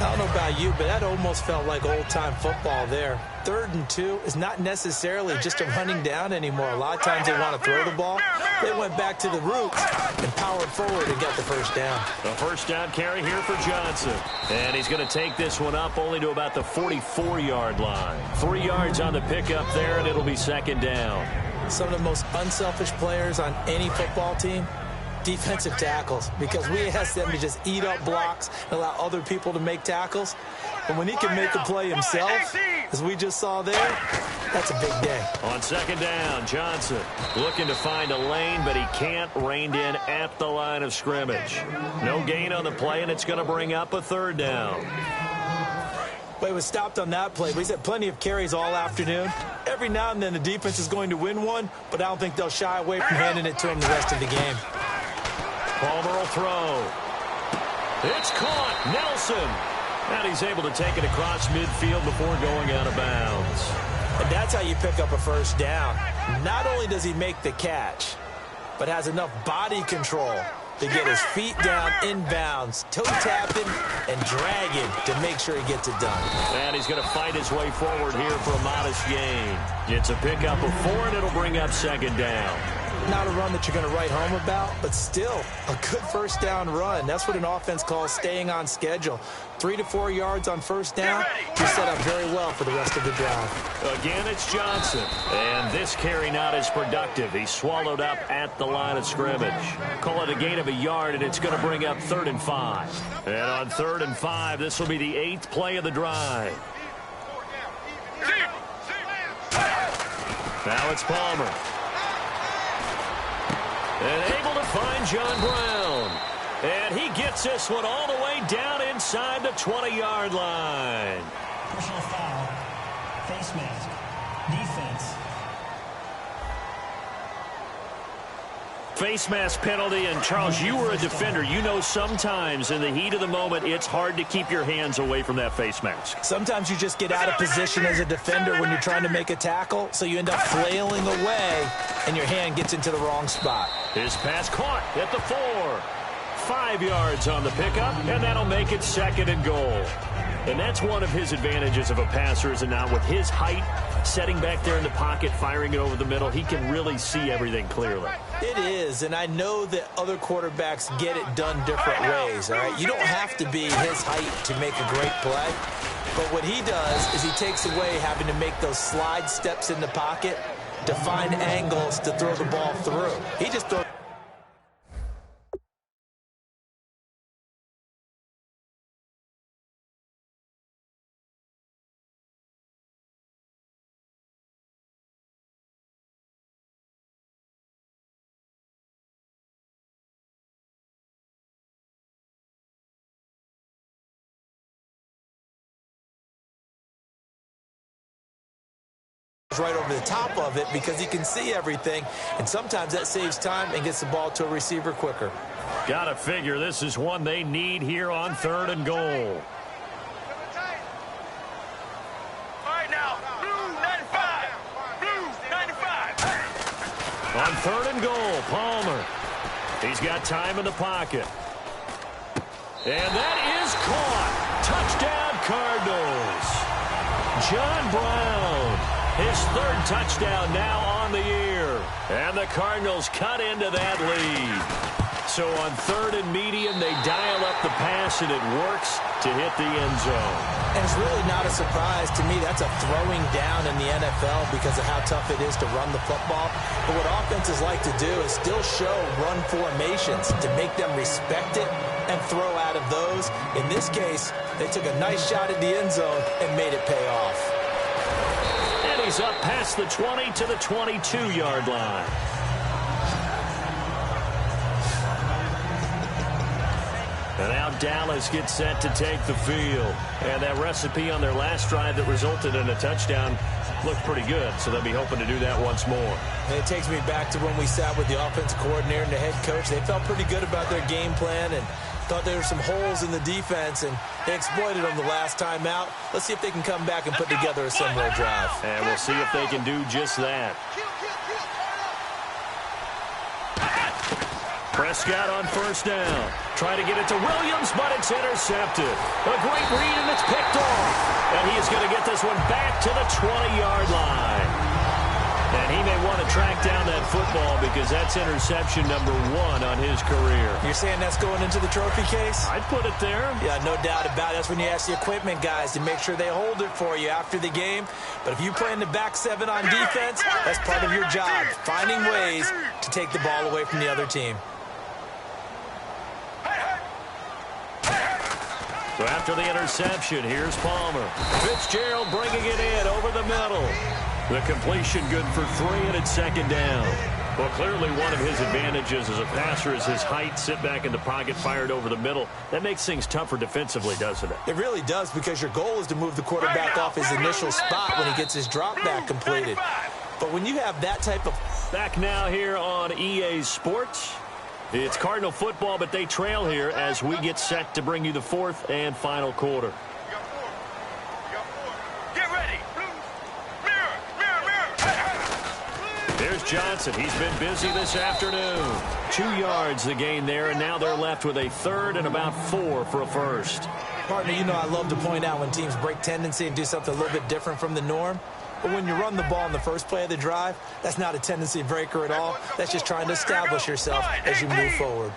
I don't know about you, but that almost felt like old-time football there. 3rd and 2 is not necessarily just a running down anymore. A lot of times they want to throw the ball. They went back to the roots and powered forward and got the first down. A first down carry here for Johnson. And he's going to take this one up only to about the 44-yard line. 3 yards on the pickup there, and it'll be second down. Some of the most unselfish players on any football team, defensive tackles, because we ask them to just eat up blocks and allow other people to make tackles. But when he can make a play himself, as we just saw there, that's a big day. On second down, Johnson looking to find a lane, but he can't. Reined in at the line of scrimmage. No gain on the play, and it's going to bring up a third down. But it was stopped on that play. But he's had plenty of carries all afternoon. Every now and then the defense is going to win one, but I don't think they'll shy away from handing it to him the rest of the game. Palmer will throw. It's caught. Nelson. And he's able to take it across midfield before going out of bounds. And that's how you pick up a first down. Not only does he make the catch, but has enough body control to get his feet down inbounds, toe tapping and dragging to make sure he gets it done. And he's going to fight his way forward here for a modest gain. It's a pickup of 4, and it'll bring up second down. Not a run that you're going to write home about, but still a good first down run. That's what an offense calls staying on schedule. 3 to 4 yards on first down, you're set up very well for the rest of the drive. Again, it's Johnson. And this carry not as productive. He's swallowed up at the line of scrimmage. Call it a gain of a yard, and it's going to bring up 3rd and 5. And on 3rd and 5, this will be the 8th play of the drive. Now it's Palmer. And able to find John Brown. And he gets this one all the way down inside the 20-yard line. Personal foul. Face mask. Defense. Face mask penalty, and Charles, you were a defender. You know sometimes in the heat of the moment, it's hard to keep your hands away from that face mask. Sometimes you just get out of position as a defender when you're trying to make a tackle, so you end up flailing away, and your hand gets into the wrong spot. His pass caught at the 4. 5 yards on the pickup, and that'll make it 2nd and goal. And that's one of his advantages of a passer, is now with his height, setting back there in the pocket, firing it over the middle, he can really see everything clearly. It is, and I know that other quarterbacks get it done different ways, all right? You don't have to be his height to make a great play, but what he does is he takes away having to make those slide steps in the pocket to find angles to throw the ball through. He just throws. Right over the top of it because he can see everything, and sometimes that saves time and gets the ball to a receiver quicker. Gotta figure this is one they need here on 3rd and goal. All right, now, blue 95. Blue 95. On 3rd and goal, Palmer. He's got time in the pocket. And that is caught. Touchdown, Cardinals. John Brown. His 3rd touchdown now on the year. And the Cardinals cut into that lead. So on 3rd and medium, they dial up the pass, and it works to hit the end zone. And it's really not a surprise to me. That's a throwing down in the NFL because of how tough it is to run the football. But what offenses like to do is still show run formations to make them respect it and throw out of those. In this case, they took a nice shot at the end zone and made it pay off. He's up past the 20 to the 22-yard line. And now Dallas gets set to take the field. And that recipe on their last drive that resulted in a touchdown looked pretty good, so they'll be hoping to do that once more. And it takes me back to when we sat with the offensive coordinator and the head coach. They felt pretty good about their game plan and thought there were some holes in the defense, and they exploited them the last time out. Let's see if they can come back and put together a similar drive. And we'll see if they can do just that. Prescott on 1st down. Trying to get it to Williams, but it's intercepted. A great read, and it's picked off. And he is going to get this one back to the 20-yard line. And he may want to track down that football because that's interception number 1 on his career. You're saying that's going into the trophy case? I'd put it there. Yeah, no doubt about it. That's when you ask the equipment guys to make sure they hold it for you after the game. But if you play in the back 7 on defense, that's part of your job, finding ways to take the ball away from the other team. So after the interception, here's Palmer. Fitzgerald bringing it in over the middle. The completion good for 3, and it's 2nd down. Well, clearly one of his advantages as a passer is his height, sit back in the pocket, fired over the middle. That makes things tougher defensively, doesn't it? It really does, because your goal is to move the quarterback off his initial spot when he gets his drop back completed. But when you have that type of... Back now here on EA Sports. It's Cardinal football, but they trail here as we get set to bring you the 4th and final quarter. Get ready. Here's Johnson. He's been busy this afternoon. 2 yards the gain there, and now they're left with a 3rd and about 4 for a first. Partner, you know I love to point out when teams break tendency and do something a little bit different from the norm. But when you run the ball in the first play of the drive, that's not a tendency breaker at all. That's just trying to establish yourself as you move forward.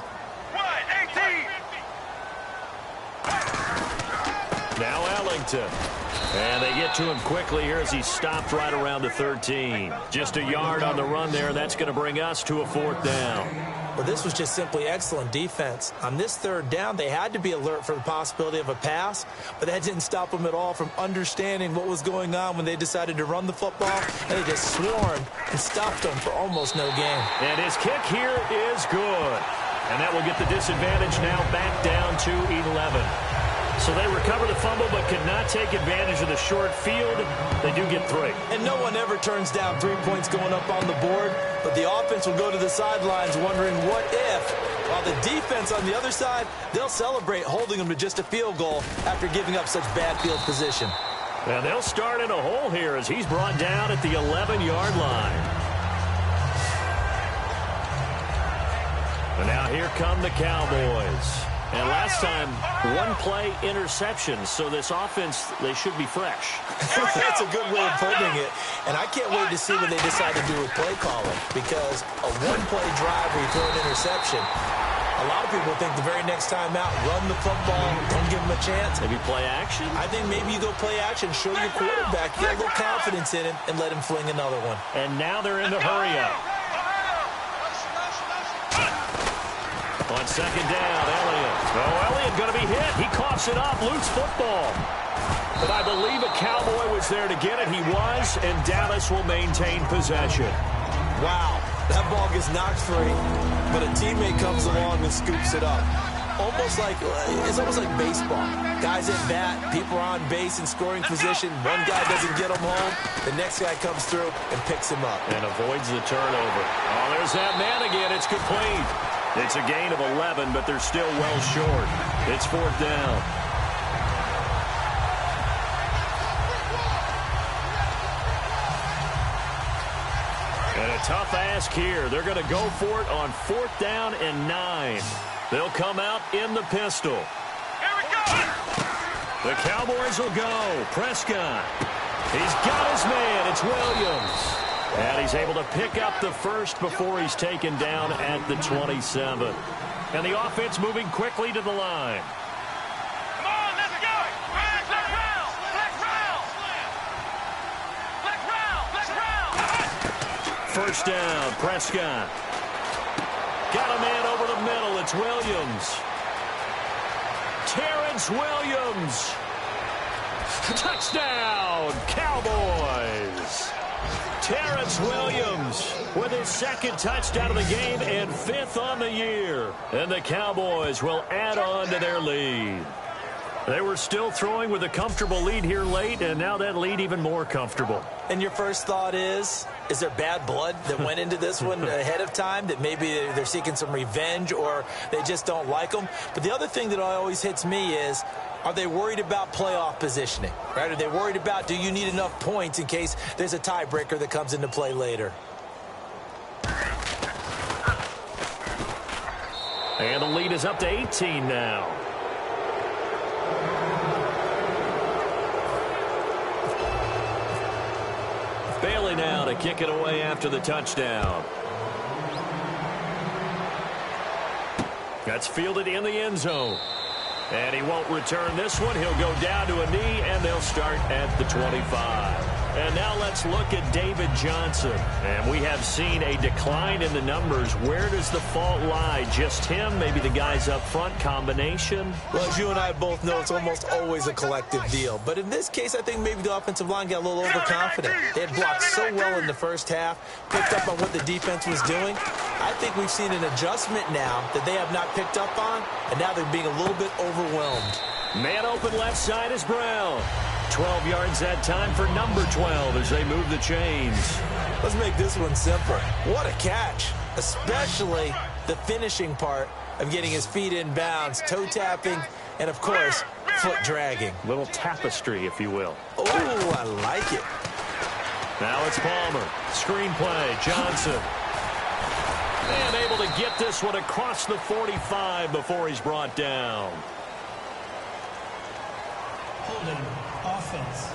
Now Ellington. And they get to him quickly here as he stopped right around the 13. Just a yard on the run there. That's going to bring us to a 4th down. Well, this was just simply excellent defense. On this 3rd down, they had to be alert for the possibility of a pass, but that didn't stop them at all from understanding what was going on when they decided to run the football, and they just swarmed and stopped them for almost no gain. And his kick here is good. And that will get the disadvantage now back down to 11. So they recover the fumble but could not take advantage of the short field. They do get 3. And no one ever turns down 3 points going up on the board, but the offense will go to the sidelines wondering what if, while the defense on the other side, they'll celebrate holding them to just a field goal after giving up such bad field position. And they'll start in a hole here as he's brought down at the 11-yard line. And now here come the Cowboys. And last time, 1-play interception. So this offense, they should be fresh. That's a good way of putting it. And I can't wait to see what they decide to do with play calling. Because a 1-play drive where you throw an interception, a lot of people think the very next time out, run the football, don't give them a chance. Maybe play action? I think maybe you go play action, show your quarterback, get a little confidence in him, and let him fling another one. And now they're in the hurry-up. On second down, Elliott. Oh, Elliott going to be hit. He coughs it up, loose football. But I believe a Cowboy was there to get it. He was, and Dallas will maintain possession. Wow, that ball gets knocked free, but a teammate comes along and scoops it up. It's almost like baseball. Guys at bat, people are on base in scoring position. One guy doesn't get him home. The next guy comes through and picks him up. And avoids the turnover. Oh, there's that man again. It's complete. It's a gain of 11, but they're still well short. It's 4th down. And a tough ask here. They're going to go for it on 4th down and 9. They'll come out in the pistol. Here we go! The Cowboys will go. Prescott. He's got his man. It's Williams. And he's able to pick up the first before he's taken down at the 27. And the offense moving quickly to the line. Come on, let's go! Black round! Black round! Black round! Black round! First down, Prescott. Got a man over the middle. It's Williams. Terrence Williams. Touchdown, Cowboys. Terrence Williams with his 2nd touchdown of the game and 5th on the year. And the Cowboys will add on to their lead. They were still throwing with a comfortable lead here late, and now that lead even more comfortable. And your first thought is there bad blood that went into this one ahead of time, that maybe they're seeking some revenge or they just don't like them? But the other thing that always hits me is, are they worried about playoff positioning? Right? Are they worried about, do you need enough points in case there's a tiebreaker that comes into play later? And the lead is up to 18 now. Bailey now to kick it away after the touchdown. That's fielded in the end zone. And he won't return this one. He'll go down to a knee, and they'll start at the 25. And now let's look at David Johnson. And we have seen a decline in the numbers. Where does the fault lie? Just him? Maybe the guys up front? Combination? Well, as you and I both know, it's almost always a collective deal. But in this case, I think maybe the offensive line got a little overconfident. They had blocked so well in the first half, picked up on what the defense was doing. I think we've seen an adjustment now that they have not picked up on, and now they're being a little bit overwhelmed. Man open left side is Brown. 12 yards that time for number 12 as they move the chains. Let's make this one simple. What a catch, especially the finishing part of getting his feet in bounds, toe tapping, and of course, foot dragging. Little tapestry, if you will. Oh, I like it. Now it's Palmer. Screenplay, Johnson. And able to get this one across the 45 before he's brought down. Holding, offense.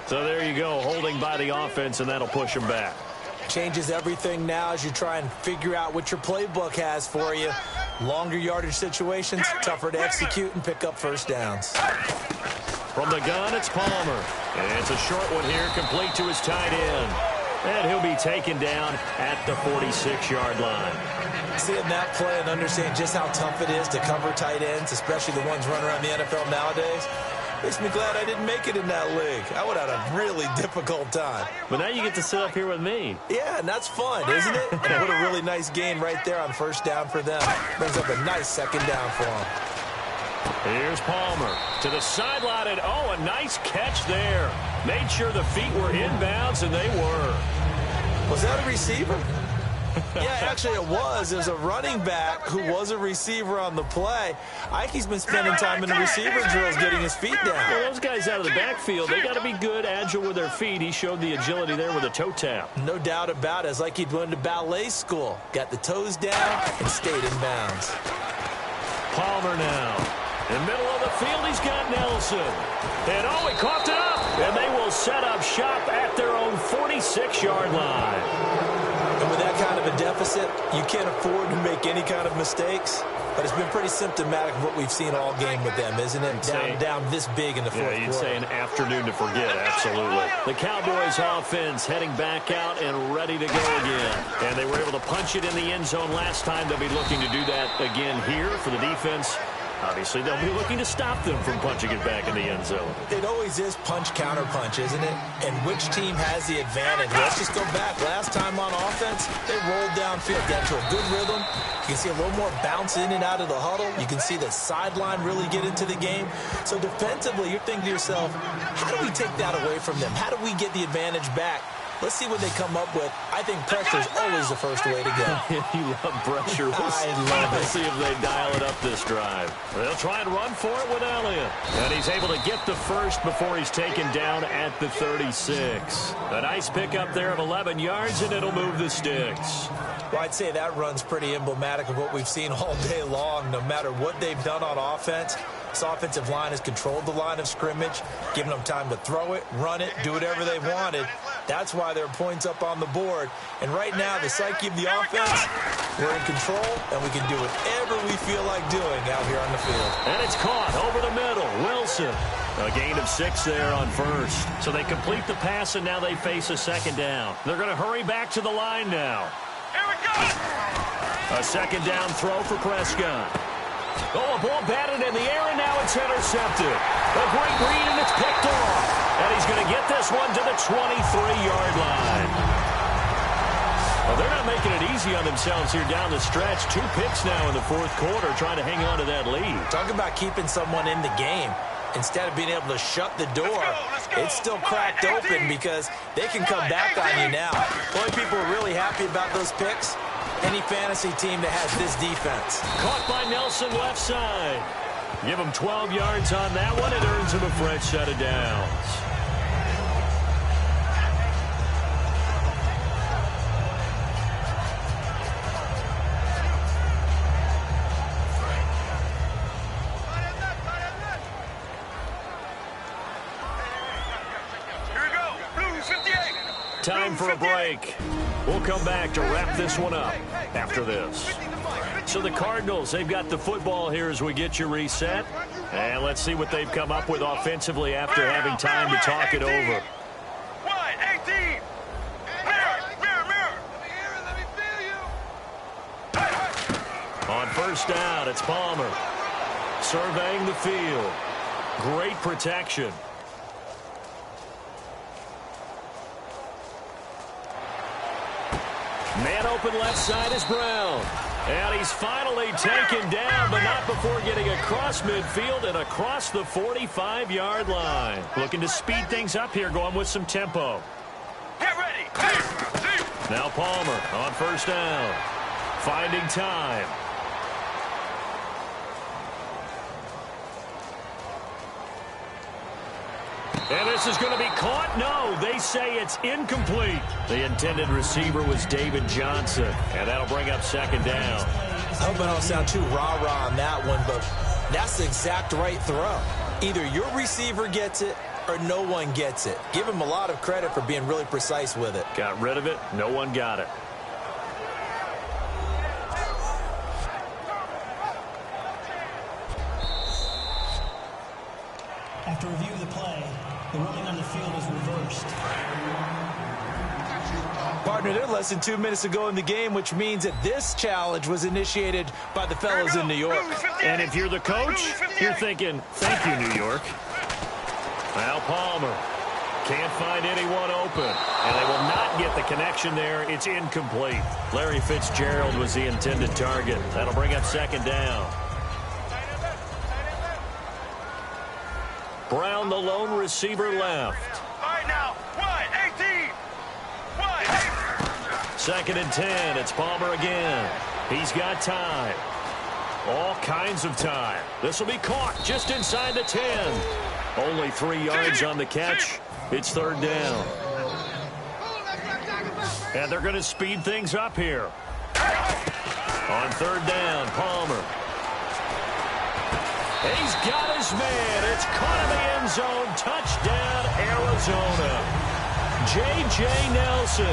So there you go, holding by the offense, and that'll push him back. Changes everything now as you try and figure out what your playbook has for you. Longer yardage situations, tougher to execute and pick up first downs. From the gun, it's Palmer. And it's a short one here, complete to his tight end. And he'll be taken down at the 46-yard line. Seeing that play and understanding just how tough it is to cover tight ends, especially the ones running around the NFL nowadays, makes me glad I didn't make it in that league. I would have had a really difficult time. But now you get to sit up here with me. Yeah, and that's fun, isn't it? And what a really nice gain right there on first down for them. Brings up a nice second down for them. Here's Palmer to the sideline, and oh, a nice catch there. Made sure the feet were inbounds, and they were. Was that a receiver? Yeah, actually it was. There's a running back who was a receiver on the play. Ike's been spending time in the receiver drills getting his feet down. Well, those guys out of the backfield, they got to be good, agile with their feet. He showed the agility there with a toe tap. No doubt about it. It's like he'd went to ballet school. Got the toes down and stayed in bounds. Palmer now. In the middle of the field, he's got Nelson. And oh, he coughed it up. And they will set up shop at their own 46-yard line. And with that kind of a deficit, you can't afford to make any kind of mistakes. But it's been pretty symptomatic of what we've seen all game with them, isn't it? Down this big in the fourth quarter. Yeah, you'd say an afternoon to forget, absolutely. The Cowboys offense heading back out and ready to go again. And they were able to punch it in the end zone last time. They'll be looking to do that again here for the defense. Obviously, they'll be looking to stop them from punching it back in the end zone. It always is punch-counter-punch, isn't it? And which team has the advantage? Let's just go back. Last time on offense, they rolled downfield, got to a good rhythm. You can see a little more bounce in and out of the huddle. You can see the sideline really get into the game. So defensively, you're thinking to yourself, how do we take that away from them? How do we get the advantage back? Let's see what they come up with. I think pressure is always the first way to go. You love pressure. I love it. Let's see if they dial it up this drive. They'll try and run for it with Elliott. And he's able to get the first before he's taken down at the 36. A nice pickup there of 11 yards, and it'll move the sticks. Well, I'd say that run's pretty emblematic of what we've seen all day long. No matter what they've done on offense, this offensive line has controlled the line of scrimmage, given them time to throw it, run it, do whatever they wanted. That's why there are points up on the board. And right now, the psyche of the offense, we're in control, and we can do whatever we feel like doing out here on the field. And it's caught over the middle. Wilson. A gain of 6 there on first. So they complete the pass, and now they face a second down. They're going to hurry back to the line now. Here we go! A second down throw for Prescott. Oh, a ball batted in the air, and now it's intercepted. A great read, and it's picked off. And he's going to get this one to the 23-yard line. Well, they're not making it easy on themselves here down the stretch. 2 picks now in the fourth quarter, trying to hang on to that lead. Talk about keeping someone in the game. Instead of being able to shut the door, it's still cracked open because they can come back on you now. The only people who are really happy about those picks, any fantasy team that has this defense. Caught by Nelson left side. Give him 12 yards on that one. It earns him a fresh set of downs. Here we go. Blue 58. Time for a break. We'll come back to wrap this one up after this. So the Cardinals, they've got the football here as we get you reset. And let's see what they've come up with offensively after having time to talk it over. Wide, 18. Mirror, mirror. Let me feel you. On first down, it's Palmer. Surveying the field. Great protection. Man open left side is Brown. And he's finally taken down, but not before getting across midfield and across the 45-yard line. Looking to speed things up here, going with some tempo. Get ready. Now Palmer on first down. Finding time. And this is going to be caught. No, they say it's incomplete. The intended receiver was David Johnson. And that'll bring up second down. I hope I don't sound too rah-rah on that one, but that's the exact right throw. Either your receiver gets it or no one gets it. Give him a lot of credit for being really precise with it. Got rid of it. No one got it. After review of the play, the ruling on the field is reversed. Partner, they're less than 2 minutes ago in the game, which means that this challenge was initiated by the fellows in New York. And if you're the coach, you're thinking, thank you, New York. Al Palmer can't find anyone open. And they will not get the connection there. It's incomplete. Larry Fitzgerald was the intended target. That'll bring up second down. Brown, the lone receiver, left. All right, now, wide, 18. Wide, 2nd and 10. It's Palmer again. He's got time. All kinds of time. This will be caught just inside the 10. Only 3 yards on the catch. It's 3rd down. And they're going to speed things up here. On 3rd down, Palmer. He's got his man. It's caught in the end zone. Touchdown, Arizona. J.J. Nelson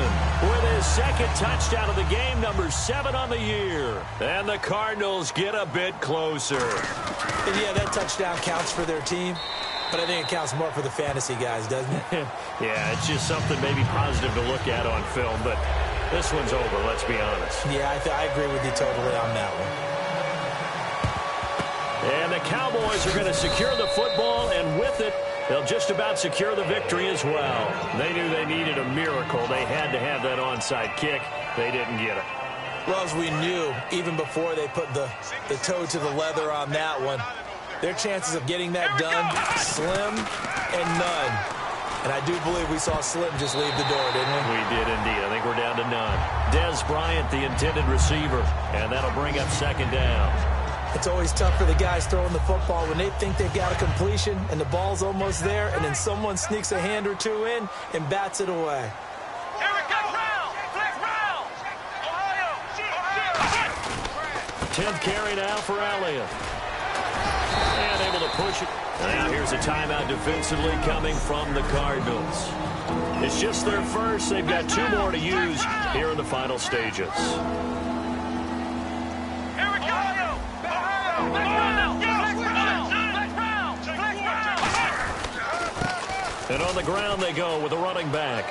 with his 2nd touchdown of the game, number 7 on the year. And the Cardinals get a bit closer. And yeah, that touchdown counts for their team, but I think it counts more for the fantasy guys, doesn't it? Yeah, it's just something maybe positive to look at on film, but this one's over, let's be honest. Yeah, I agree with you totally on that one. And the Cowboys are going to secure the football, and with it, they'll just about secure the victory as well. They knew they needed a miracle. They had to have that onside kick. They didn't get it. Well, as we knew, even before they put the toe to the leather on that one, their chances of getting that done, slim and none. And I do believe we saw Slim just leave the door, didn't we? We did indeed. I think we're down to none. Dez Bryant, the intended receiver, and that'll bring up 2nd down. It's always tough for the guys throwing the football when they think they've got a completion and the ball's almost there, and then someone sneaks a hand or two in and bats it away. Here we go, round, flex round. Ohio, 10th carry now for Elliott. And able to push it. Now here's a timeout defensively coming from the Cardinals. It's just their first. They've got 2 more to use here in the final stages. Here we go. And on the ground they go with a running back.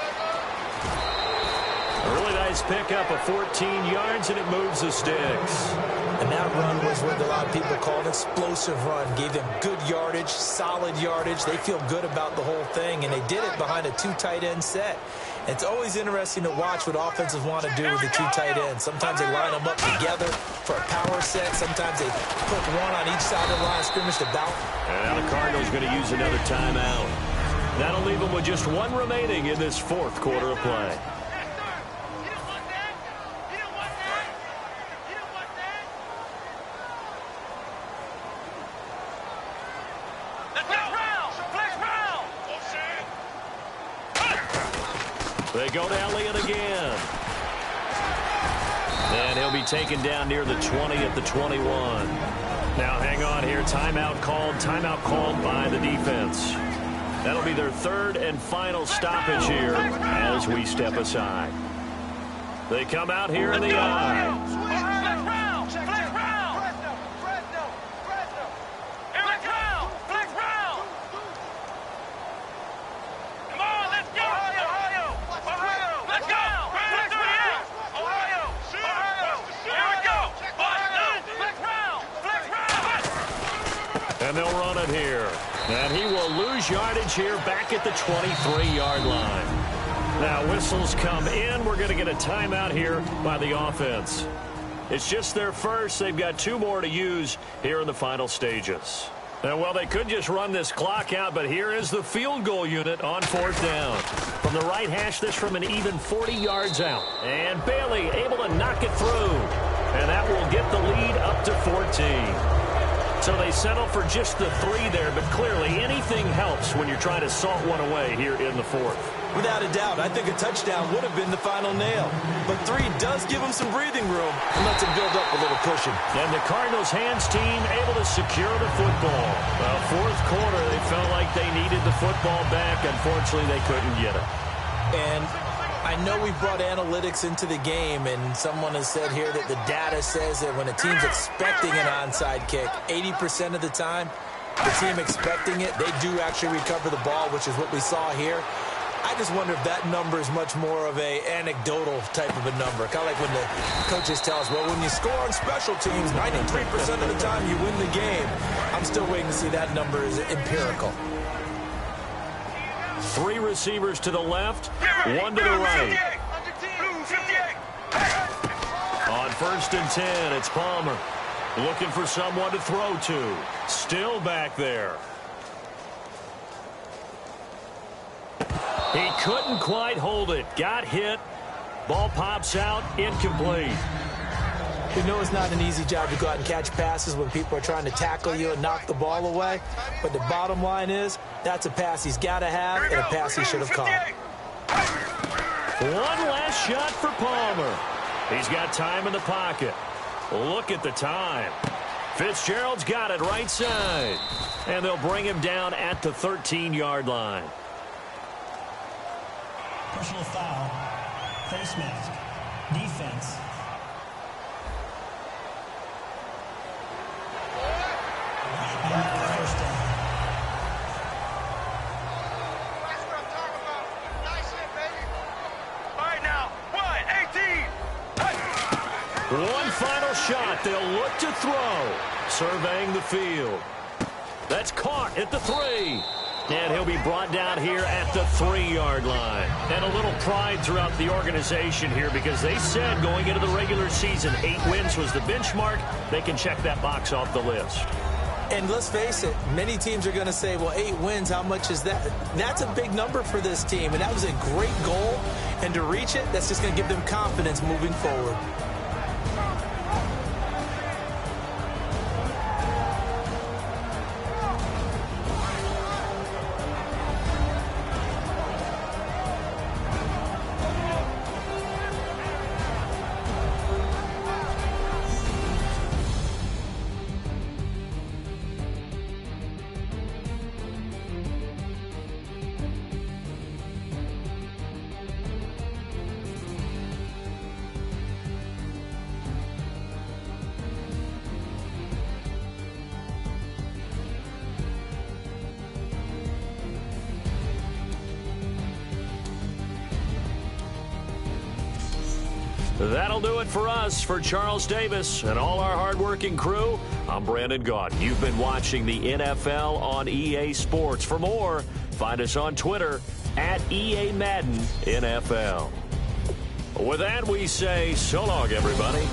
A really nice pickup of 14 yards, and it moves the sticks. And that run was what a lot of people call an explosive run. Gave them good yardage, solid yardage. They feel good about the whole thing, and they did it behind a 2 tight end set. It's always interesting to watch what offenses want to do with the 2 tight ends. Sometimes they line them up together for a power set. Sometimes they put one on each side of the line of scrimmage to bounce. And now the Cardinals going to use another timeout. That'll leave them with just 1 remaining in this 4th quarter of play. They go to Elliott again. And he'll be taken down near the 20 at the 21. Now hang on here. Timeout called by the defense. That'll be their 3rd and final stoppage here as we step aside. They come out here in the eye. And they'll run it here. And he will lose yardage here back at the 23-yard line. Now whistles come in. We're going to get a timeout here by the offense. It's just their first. They've got 2 more to use here in the final stages. And well, they could just run this clock out, but here is the field goal unit on 4th down. From the right hash, this from an even 40 yards out. And Bailey able to knock it through. And that will get the lead up to 14. So they settle for just the 3 there, but clearly anything helps when you're trying to salt one away here in the 4th. Without a doubt, I think a touchdown would have been the final nail. But 3 does give them some breathing room and lets them build up a little cushion. And the Cardinals hands team able to secure the football. Well, 4th quarter, they felt like they needed the football back. Unfortunately, they couldn't get it. And I know we brought analytics into the game, and someone has said here that the data says that when a team's expecting an onside kick, 80% of the time, the team expecting it, they do actually recover the ball, which is what we saw here. I just wonder if that number is much more of a anecdotal type of a number. Kind of like when the coaches tell us, well, when you score on special teams, 93% of the time you win the game. I'm still waiting to see that number is empirical. 3 receivers to the left, 1 to the right. On 1st and 10, it's Palmer. Looking for someone to throw to. Still back there. He couldn't quite hold it. Got hit. Ball pops out. Incomplete. We know it's not an easy job to go out and catch passes when people are trying to tackle you and knock the ball away. But the bottom line is, that's a pass he's got to have and a pass he should have caught. One last shot for Palmer. He's got time in the pocket. Look at the time. Fitzgerald's got it right side. And they'll bring him down at the 13-yard line. Personal foul. Face mask. Defense. First down. That's what I'm talking about. Nice hit, baby. All right, now. 1, 18. One final shot. They'll look to throw. Surveying the field. That's caught at the 3. And he'll be brought down here at the 3-yard line. And a little pride throughout the organization here because they said going into the regular season 8 wins was the benchmark. They can check that box off the list. And let's face it, many teams are going to say, well, 8 wins, how much is that? That's a big number for this team, and that was a great goal. And to reach it, that's just going to give them confidence moving forward. That'll do it for us. For Charles Davis and all our hardworking crew, I'm Brandon Gaudin. You've been watching the NFL on EA Sports. For more, find us on Twitter at EA Madden NFL. With that, we say so long, everybody.